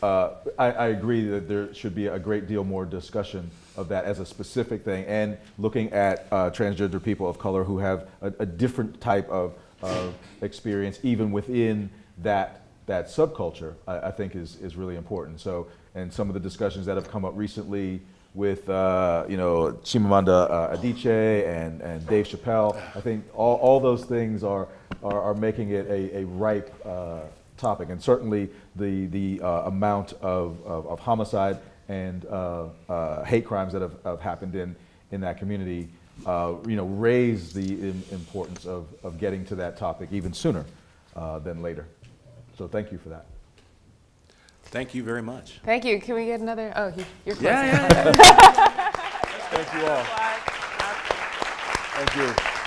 I agree that there should be a great deal more discussion of that as a specific thing, and looking at transgender people of color who have a different type of experience, even within that subculture, I think is really important. So, and some of the discussions that have come up recently with Chimamanda Adichie and Dave Chappelle, I think all those things are making it a ripe topic, and certainly the amount of homicide and hate crimes that have happened in that community, raise the importance of getting to that topic even sooner than later. So thank you for that. Thank you very much. Thank you. Can we get another? Oh, you're close. Yeah. Thank you all. Thank you.